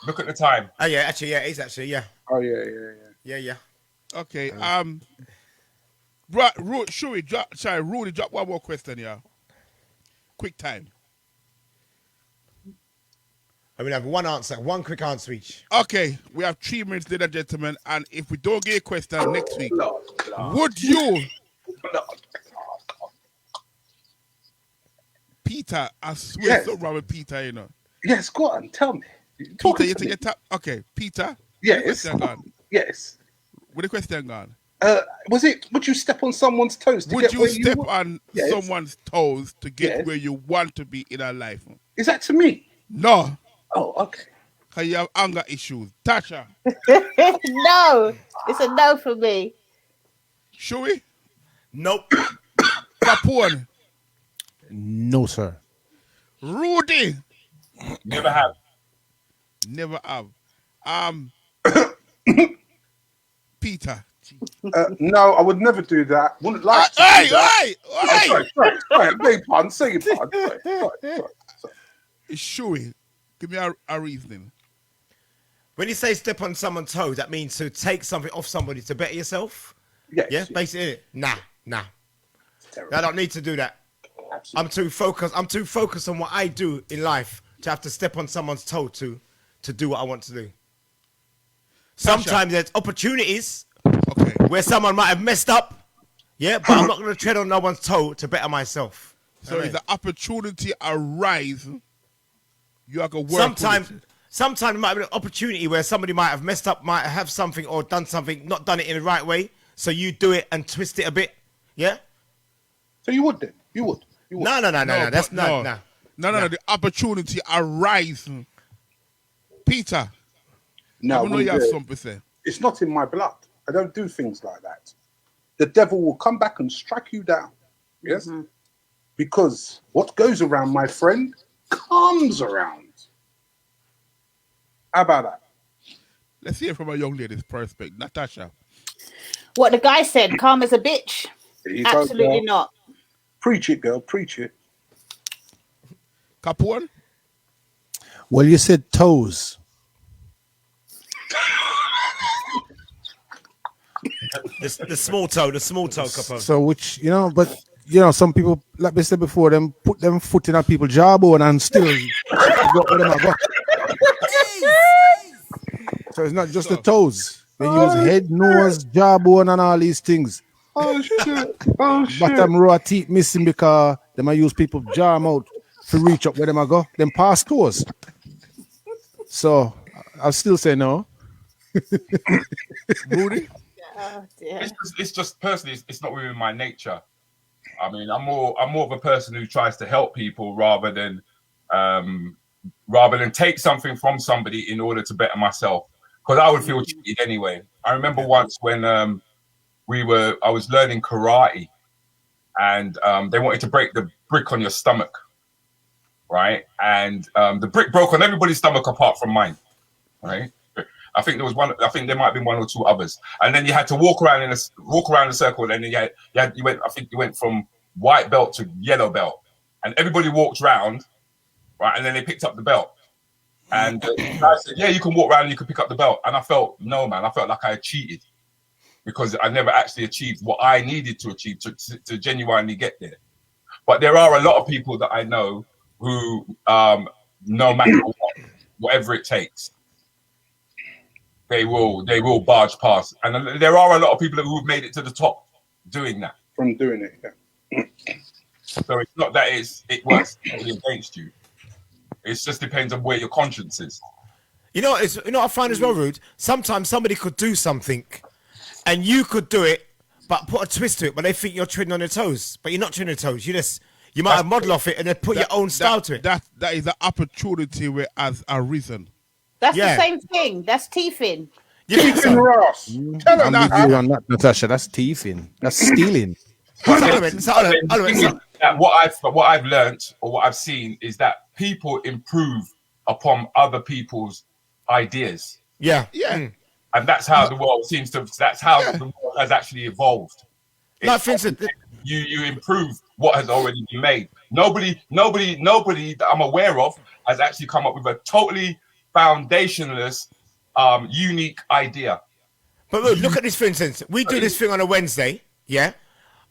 Look at the time. Oh yeah, actually, yeah, it's actually, yeah, Oh, yeah. Okay. Right, Rudy, drop one more question, yeah. Quick time. I mean, I have one answer, one quick answer each. Okay, we have 3 minutes, ladies and gentlemen, and if we don't get a question next week, would you, Peter? I swear, Yes. something wrong with Peter, you know. Yes, go on, tell me. Peter, you take your tap. Okay, Peter. Yes. Where the question gone? Yes. Where the question gone? Would you step on someone's toes to Would get you where step you on Yes. someone's toes to get Yes. where you want to be in our life? Is that to me? No, Oh, okay. because you have anger issues. Tasha, No. It's a no for me. should we? Nope. Capone, No, sir. Rudy, Never have. never have. Peter. No, I would never do that. Wouldn't like to Hey, do that. hey, hey! Sorry, beg pardon, say your pardon. Sorry. Shui, give me a reasoning. When you say step on someone's toe, that means to take something off somebody to better yourself. Yes. Yeah, basically. Nah. Terrible. I don't need to do that. I'm too focused on what I do in life to have to step on someone's toe to do what I want to do. Sometimes there's opportunities Okay. where someone might have messed up, yeah, but I'm not going to tread on no one's toe to better myself. So if the opportunity arise, you have to work with it. Sometimes it might be an opportunity where somebody might have messed up, might have something or done something, not done it in the right way. So you do it and twist it a bit, yeah. So you would then? You would. No. That's No, not. the opportunity arise. Peter, No, I know you have something to say. it's not in my blood. I don't do things like that. The devil will come back and strike you down. Yes? Because what goes around, my friend, comes around. How about that? Let's hear from a young lady's perspective. Natasha. What the guy said, karma's a bitch. There you go, Absolutely girl. not. Preach it, girl. Preach it. Capone? Well, you said toes. The small toe, Capone. So which, but some people, like they said before, them put them foot in a people's jawbone and still go where them a go. So it's not just the toes. They use head, nose, jawbone, and all these things. Oh shit! Oh shit! Bottom row of teeth missing because they might use people's jaw mouth to reach up where them a go. Them pass toes. So I'll still say no. Rudy? Oh, dear. It's just personally, it's not within my nature. I mean, I'm more of a person who tries to help people rather than take something from somebody in order to better myself. Because I would feel cheated anyway. I remember once when I was learning karate, and they wanted to break the brick on your stomach, right? And the brick broke on everybody's stomach apart from mine, right? I think there was one. I think there might have been one or two others, and then you had to walk around a circle, and then you went from white belt to yellow belt, and everybody walked round, right? And then they picked up the belt, and I said, "Yeah, you can walk around and you can pick up the belt." And I felt I felt like I had cheated because I never actually achieved what I needed to achieve to genuinely get there. But there are a lot of people that I know who, no matter whatever it takes, they will barge past, and there are a lot of people who have made it to the top doing that. From doing it, yeah. So it's not that it works against you. It just depends on where your conscience is. What I find as well, Rude. Sometimes somebody could do something, and you could do it, but put a twist to it. But they think you're treading on their toes, but you're not treading on your toes. You might have model off it and then put your own style to it. That is an opportunity where has arisen. That's the same thing. That's teething. Teething, Ross. Tell them I'm with you on that, Natasha. That's teething. That's stealing. What I've learned or what I've seen is that people improve upon other people's ideas. Yeah. And that's how the world that's how the world has actually evolved. Like, for instance, you improve what has already been made. Nobody that I'm aware of has actually come up with a totally foundationless, unique idea. But look at this, for instance. We do this thing on a Wednesday, yeah?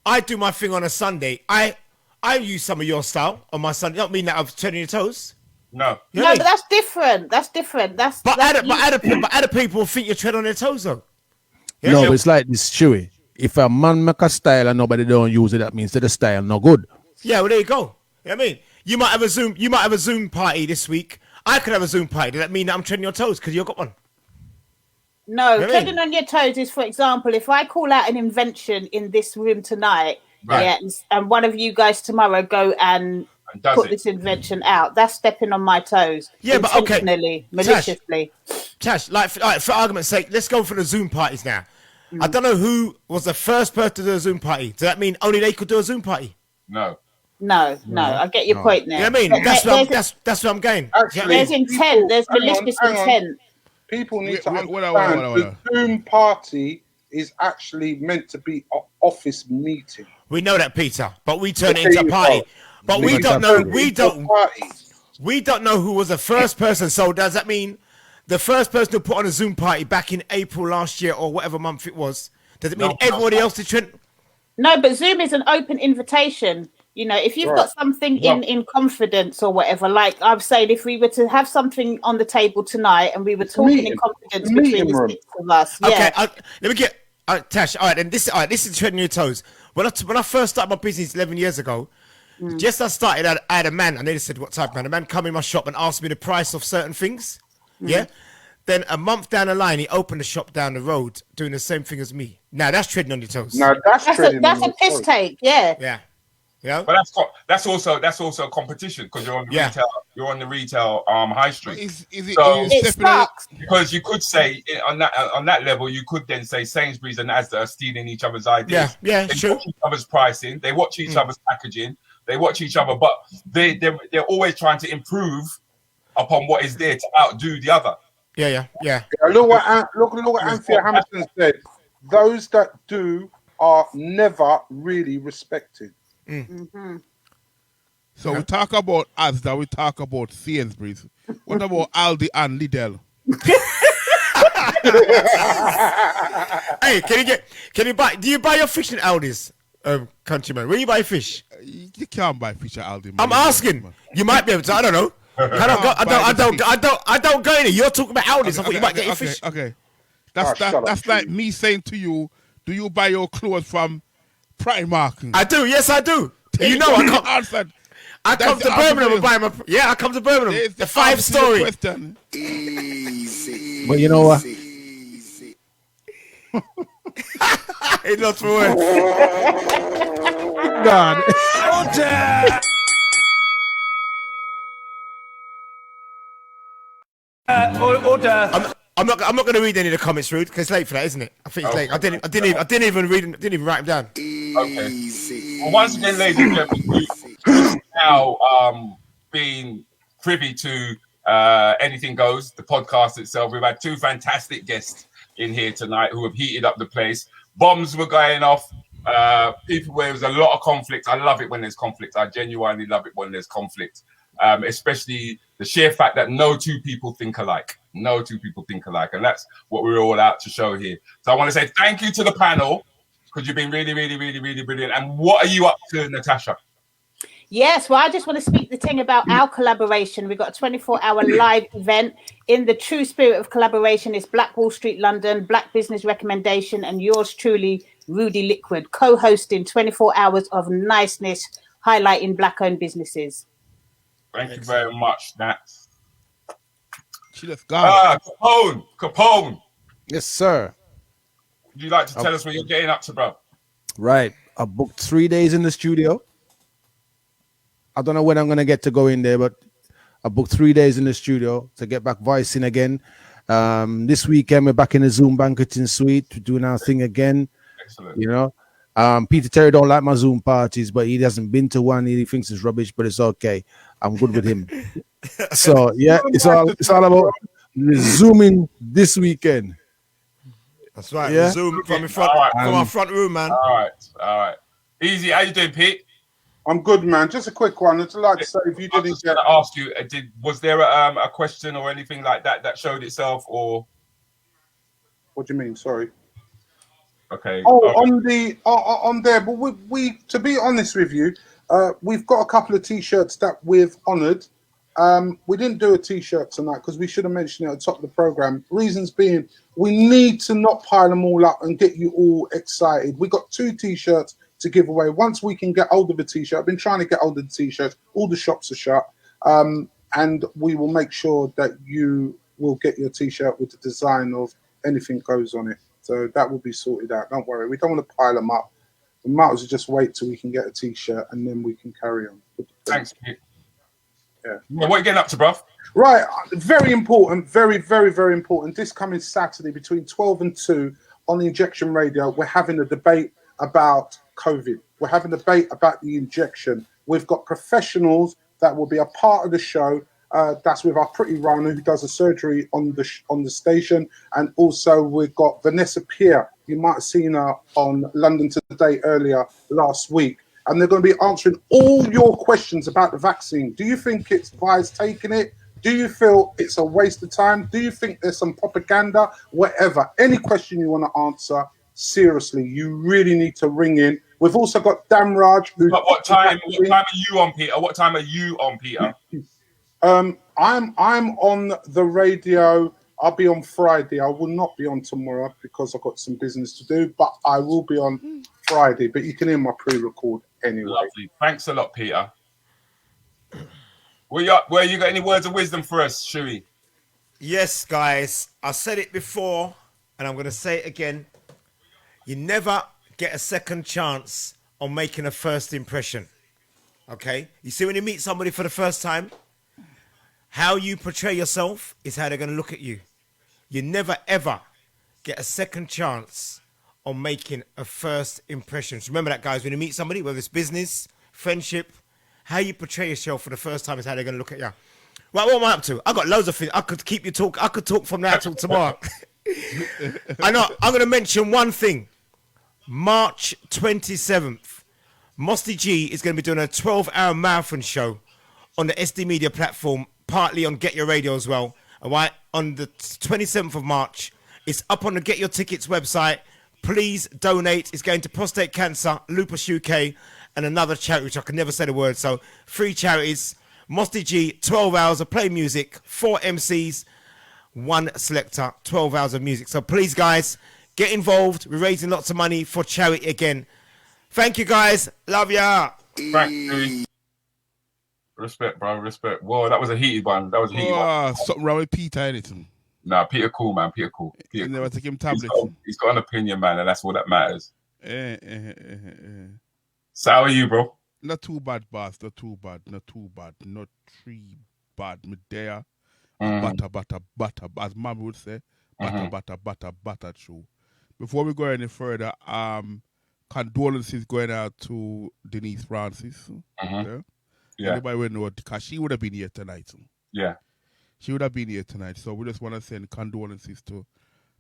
I do my thing on a Sunday. I use some of your style on my Sunday. Don't mean that I'm turning your toes. No. But that's different. But other people think you tread on their toes, though. Yeah? No, but it's like this, Chewy. If a man make a style and nobody don't use it, that means that the style no good. Yeah, well, there you go. You know what I mean? You might have a Zoom party this week. I could have a Zoom party. Does that mean that I'm treading your toes because you've got one? No, treading on your toes is, for example, if I call out an invention in this room tonight, and one of you guys tomorrow go and put this invention out, that's stepping on my toes. Yeah, but okay. Maliciously. Tash, for argument's sake, let's go for the Zoom parties now. I don't know who was the first person to do a Zoom party. Does that mean only they could do a Zoom party? No. I get your point there. You know what I mean? That's what I'm getting. Actually, there's intent. There's malicious intent. People need to understand the Zoom party is actually meant to be an office meeting. We know that, Peter, but we turn it into a party. But we don't know. We don't know who was the first person. So does that mean the first person who put on a Zoom party back in April last year or whatever month it was? Does it mean everybody else did Trent? No, but Zoom is an open invitation. If you've got something in confidence or whatever, like I've said, if we were to have something on the table tonight and we were talking in confidence between the six of us. Okay, let me get Tash. All right, and this is treading your toes. When I first started my business 11 years ago, just I started, I had a man, and they said, what type of man? A man come in my shop and asked me the price of certain things. Yeah. Then a month down the line, he opened a shop down the road doing the same thing as me. Now that's treading on your toes. No, that's a piss take. Yeah. Yeah. Yeah. But that's also competition because you're on the retail high street. It sucks. Because you could say on that level, you could then say Sainsbury's and Asda are stealing each other's ideas. Yeah, they sure. watch each other's pricing, they watch each other's packaging, they watch each other, but they're always trying to improve upon what is there to outdo the other. Yeah. Look what Anthea Hamilton said. those that do are never really respected. So we talk about Asda, we talk about Sainsbury's. What about Aldi and Lidl? Hey, do you buy your fish in Aldi's, countryman? Where you buy fish? You can't buy fish at Aldi. Man. I'm asking. You might be able to. I don't know. I don't go in there. You're talking about Aldi's. I thought you might get your fish. Okay. That's like me saying to you, do you buy your clothes from Primark? I do. Yes, I do. You know, I come to Birmingham and buy my. Yeah, I come to Birmingham. The 5-story. Easy. But you know what? It's not for words. God. Order. I'm not going to read any of the comments, Rude, because it's late for that, isn't it? I think it's late. I didn't even read them. Didn't even write them down. Okay. Well, once again, ladies and gentlemen, we've now been privy to Anything Goes, the podcast itself. We've had 2 fantastic guests in here tonight who have heated up the place. Bombs were going off. People where there was a lot of conflict. I love it when there's conflict. I genuinely love it when there's conflict. Especially the sheer fact that no 2 people think alike. No 2 people think alike. And that's what we're all out to show here. So I want to say thank you to the panel because you've been really, really, really, really brilliant. And what are you up to, Natasha? Yes, well, I just want to speak the thing about our collaboration. We've got a 24-hour live event in the true spirit of collaboration. It's Black Wall Street London, Black Business Recommendation, and yours truly, Rudy Liquid, co-hosting 24 hours of niceness, highlighting Black-owned businesses. Thank you very much, Nat. Let's go. Capone. Yes, sir. Would you like to tell us what you're getting up to, bro? Right. I booked 3 days in the studio. I don't know when I'm going to get to go in there, but I booked 3 days in the studio to get back voicing again. This weekend, we're back in the Zoom banqueting suite. We're doing our thing again. Excellent. You know, Peter Terry don't like my Zoom parties, but he hasn't been to one. He thinks it's rubbish, but it's okay. I'm good with him. So, yeah, it's all about Zooming this weekend. That's right. Yeah. Zoom from our front room, man. All right. Easy. How you doing, Pete? I'm good, man. Just a quick one. I'd like to say, if you didn't get... I ask you, was there a question or anything like that showed itself, or... What do you mean? Sorry. Okay. On there, but we to be honest with you, we've got a couple of T-shirts that we've honoured. We didn't do a T-shirt tonight because we should have mentioned it at the top of the program. Reasons being, we need to not pile them all up and get you all excited. We got 2 T-shirts to give away. Once we can get hold of a T-shirt, I've been trying to get hold of the T-shirts. All the shops are shut, and we will make sure that you will get your T-shirt with the design of Anything Goes on it. So that will be sorted out. Don't worry. We don't want to pile them up. We might as well just wait till we can get a T-shirt and then we can carry on. Thanks, Pete. Yeah. What are you getting up to, bruv? Right. Very important. Very, very, very important. This coming Saturday between 12 and 2 on the Injection Radio, we're having a debate about COVID. We're having a debate about the injection. We've got professionals that will be a part of the show. That's with our pretty Rana who does a surgery on the station, and also we've got Vanessa Pierre. You might have seen her on London Today earlier last week, and they're going to be answering all your questions about the vaccine. Do you think it's wise taking it? Do you feel it's a waste of time? Do you think there's some propaganda? Whatever, any question you want to answer, seriously, you really need to ring in. We've also got Damraj. What time are you on, Peter? What time are you on, Peter? I'm on the radio. I'll be on Friday. I will not be on tomorrow because I've got some business to do, but I will be on Friday. But you can hear my pre-record anyway. Lovely. Thanks a lot, Peter. Where you got any words of wisdom for us, Shuey? Yes, guys. I said it before, and I'm going to say it again. You never get a second chance on making a first impression. Okay? You see, when you meet somebody for the first time, how you portray yourself is how they're going to look at you. You never, ever get a second chance on making a first impression. So remember that, guys, when you meet somebody, whether it's business, friendship, how you portray yourself for the first time is how they're going to look at you. Right, what am I up to? I got loads of things. I could keep you talk. I could talk from now till tomorrow. I know. I'm going to mention one thing. March 27th, Mosty G is going to be doing a 12-hour marathon show on the SD Media platform, partly on Get Your Radio as well. All right, on the 27th of March. It's up on the Get Your Tickets website. Please donate. It's going to prostate cancer, Lupus UK, and another charity, which I can never say the word. So 3 charities. Mosty G, 12 hours of play music, 4 MCs, 1 selector, 12 hours of music. So please, guys, get involved. We're raising lots of money for charity again. Thank you, guys. Love ya. Frank, respect, bro. Respect. Whoa, that was a heated one. That was a heated one. Something wrong with Peter, anything. Nah, Peter cool, man. Peter cool. Peter never take him tablets. He's got an opinion, man, and that's all that matters. So how are you, bro? Not too bad, boss. Not too bad. Not too bad. Not three bad. Me there. Butter. As Mom would say, butter. True. Before we go any further, condolences going out to Denise Francis. Yeah. Anybody would know, because she would have been here tonight. Yeah. She would have been here tonight. So we just want to send condolences to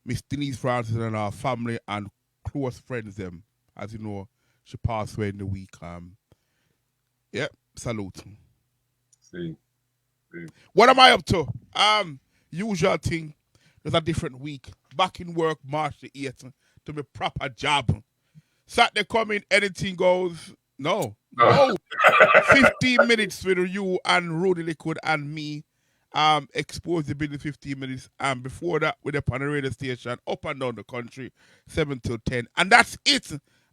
Miss Denise Francis and our family and close friends them. As you know, she passed away in the week. Salute. See. What am I up to? Usual thing. There's a different week. Back in work March the 8th to be proper job. Saturday coming, anything goes. No. 15 minutes with you and Rudy Liquid and me. Expose the building 15 minutes. And before that, we're up on the radio station, up and down the country, 7 till 10. And that's it.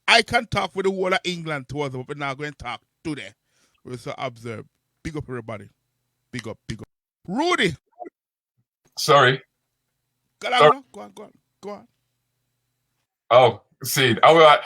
I can talk with the whole of England towards them, but now going to talk today. We'll observe. Big up, everybody. Big up. Rudy. Sorry. Go on. Oh, see. All right.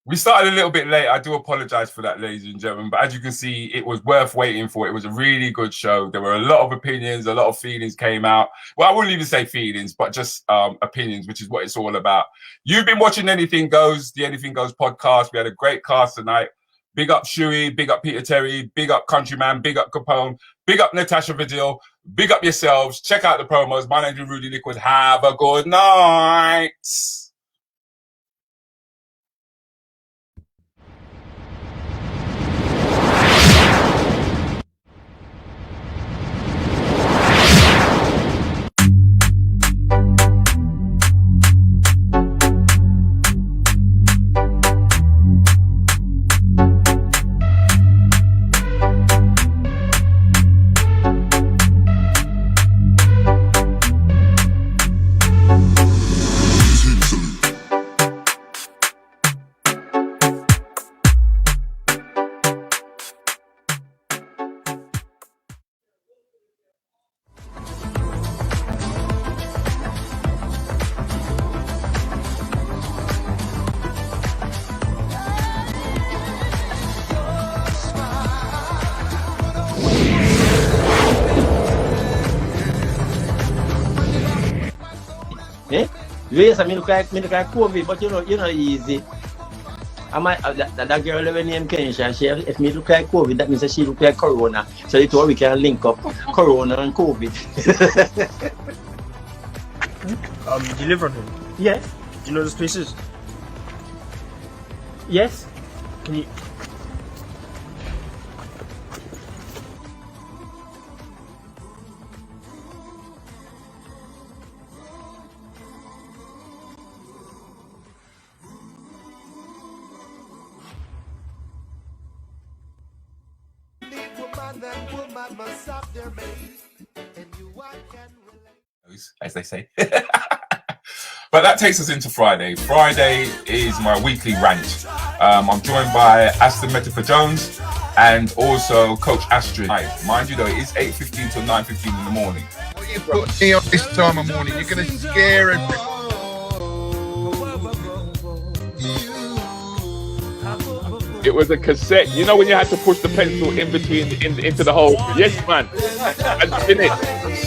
We started a little bit late. I do apologize for that, ladies and gentlemen. But as you can see, it was worth waiting for. It was a really good show. There were a lot of opinions, a lot of feelings came out. Well, I wouldn't even say feelings, but just opinions, which is what it's all about. You've been watching Anything Goes, the Anything Goes podcast. We had a great cast tonight. Big up Shuey, big up Peter Terry, big up Countryman, big up Capone, big up Natasha Vigilie, big up yourselves. Check out the promos. My name's Rudy Liquid. Have a good night. Yes, I mean, look like COVID, but you know, easy. I might that girl named Kensha. She, if me look like COVID, that means that she look like Corona. So it's all we can link up Corona and COVID. Do you live on him? Yes. Do you know those places? Yes. Can you? As they say. But that takes us into Friday. Friday is my weekly rant. I'm joined by Aston Metaphor Jones and also Coach Astrid. Mind you though, it is 8:15 till 9:15 in the morning. What you put me on this time of morning, you're going to scare everybody. It was a cassette. You know when you had to push the pencil in between into the hole? Yes, man. And spin it.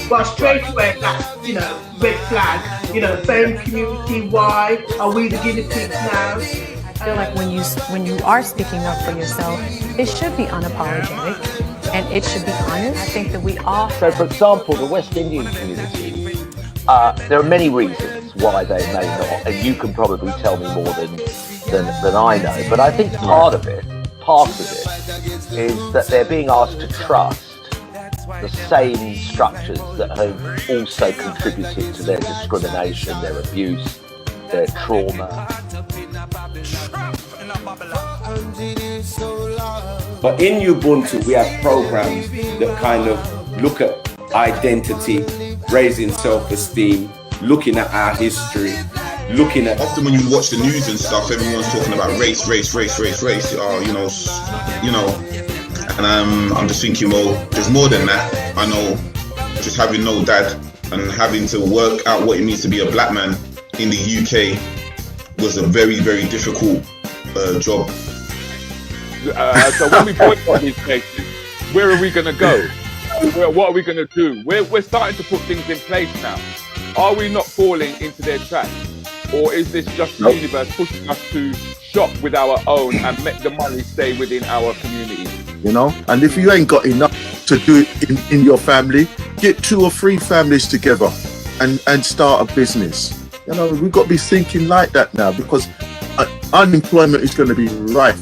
But straight away, that's, you know, red flag. You know, phone community, why are we the guinea pigs now? I feel like when you are speaking up for yourself, it should be unapologetic and it should be honest. I think that we all. So, for example, the West Indian community, there are many reasons. reasons why they may not, and you can probably tell me more than I know. But I think part of it is that they're being asked to trust the same structures that have also contributed to their discrimination, their abuse, their trauma. But in Ubuntu, we have programs that kind of look at identity, raising self-esteem, looking at our history, looking at... Often when you watch the news and stuff, everyone's talking about race. And I'm just thinking, well, there's more than that. I know just having no dad and having to work out what it means to be a black man in the UK was a very, very difficult job. So when we boycott these places, where are we going to go? What are we going to do? We're starting to put things in place now. Are we not falling into their trap? Or is this just the universe pushing us to shop with our own and make the money stay within our community? You know, and if you ain't got enough to do it in your family, get 2 or 3 families together and start a business. You know, we've got to be thinking like that now, because unemployment is going to be rife.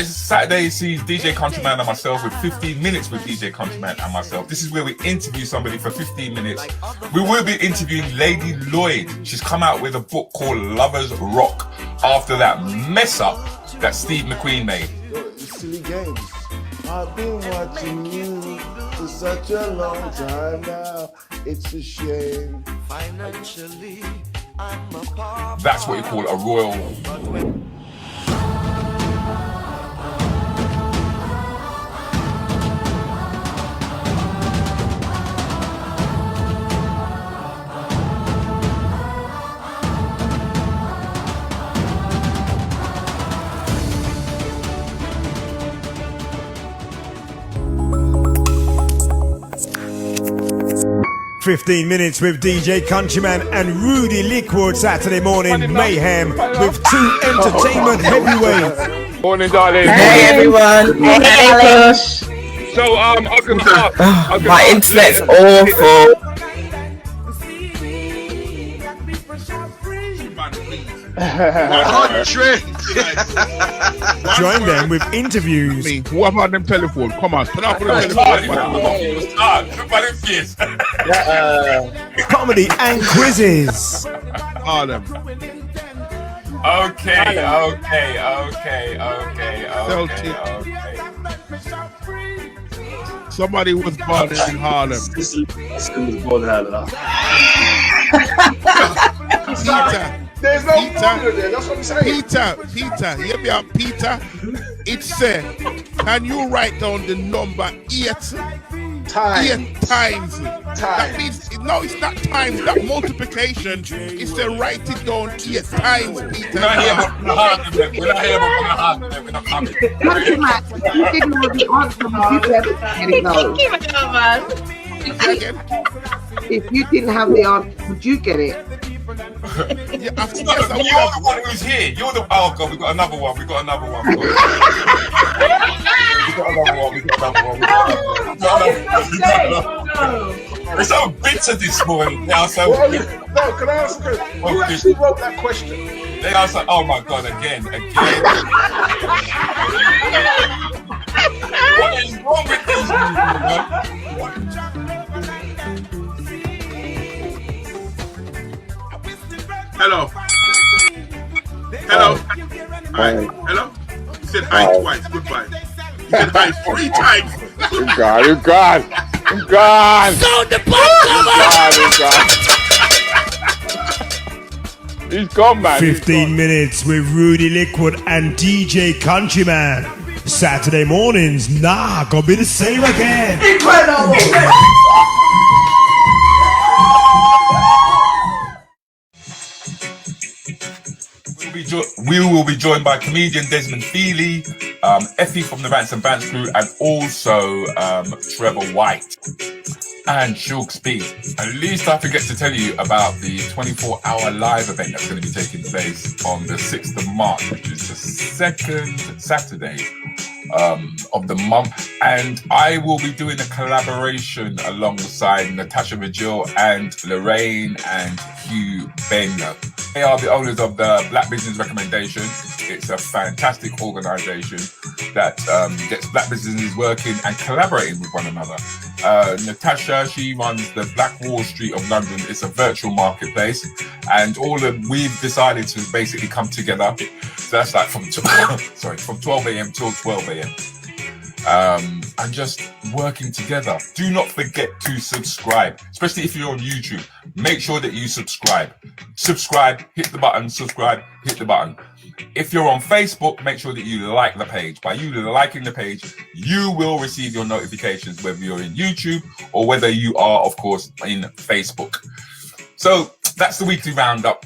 Saturday sees DJ Country Man and myself with 15 minutes with DJ Country Man and myself. This is where we interview somebody for 15 minutes. We will be interviewing Lady Lloyd. She's come out with a book called Lovers Rock after that mess up that Steve McQueen made. Silly games. I've been watching you for such a long time now. It's a shame. Financially, I'm a That's what you call a royal... "15 Minutes with DJ Countryman and Rudy Liquid, Saturday morning mayhem with 2 entertainment heavyweights." Morning, darling. Hey, everyone. Hey, Alex. So, I can start. My internet's awful. Join them with interviews. What about them telephone? Come on, turn off the telephone. Comedy and quizzes. All them. Okay. Somebody was born in Harlem. This was born in Harlem. There's no formula there, that's what I'm saying. Peter, hear me out, Peter. It said, can you write down the number 8 times? That means, no, it's not times, that multiplication. It's to write it down 8 times, Peter. We're not here about You didn't know the answer. If you didn't have the answer, would you get it? You're the one who's here. You're the... Oh, God, we got another one. We're so bitter this morning. Now, so... No, can I ask you? Who actually wrote that question? They asked like, oh my God, again. What is wrong with these people, Hello. Hi. Hello. You said hi twice. Goodbye. You said hi 3 times. You're gone. So the He's gone, man. 15 minutes with Rudy Liquid and DJ Countryman. Saturday mornings, gonna be the same again. Incredible. We'll be will be joined by comedian Desmond Feely, Effie from the Rants and Bants crew, and also Trevor White and Shulk Speed. At least I forget to tell you about the 24-hour live event that's going to be taking place on the 6th of March, which is the second Saturday of the month, and I will be doing a collaboration alongside Natasha Vigilie and Lorraine and Hugh Benner. They are the owners of the Black Business Recommendation. It's a fantastic organisation that gets black businesses working and collaborating with one another. Natasha, she runs the Black Wall Street of London. It's a virtual marketplace, and we've decided to basically come together. So that's like from 12 a.m. till 12 a.m. And just working together. Do not forget to subscribe, especially if you're on YouTube. Make sure that you subscribe. Subscribe, hit the button, subscribe, hit the button. If you're on Facebook, make sure that you like the page. By you liking the page, you will receive your notifications, whether you're in YouTube or whether you are, of course, in Facebook. So that's the weekly roundup.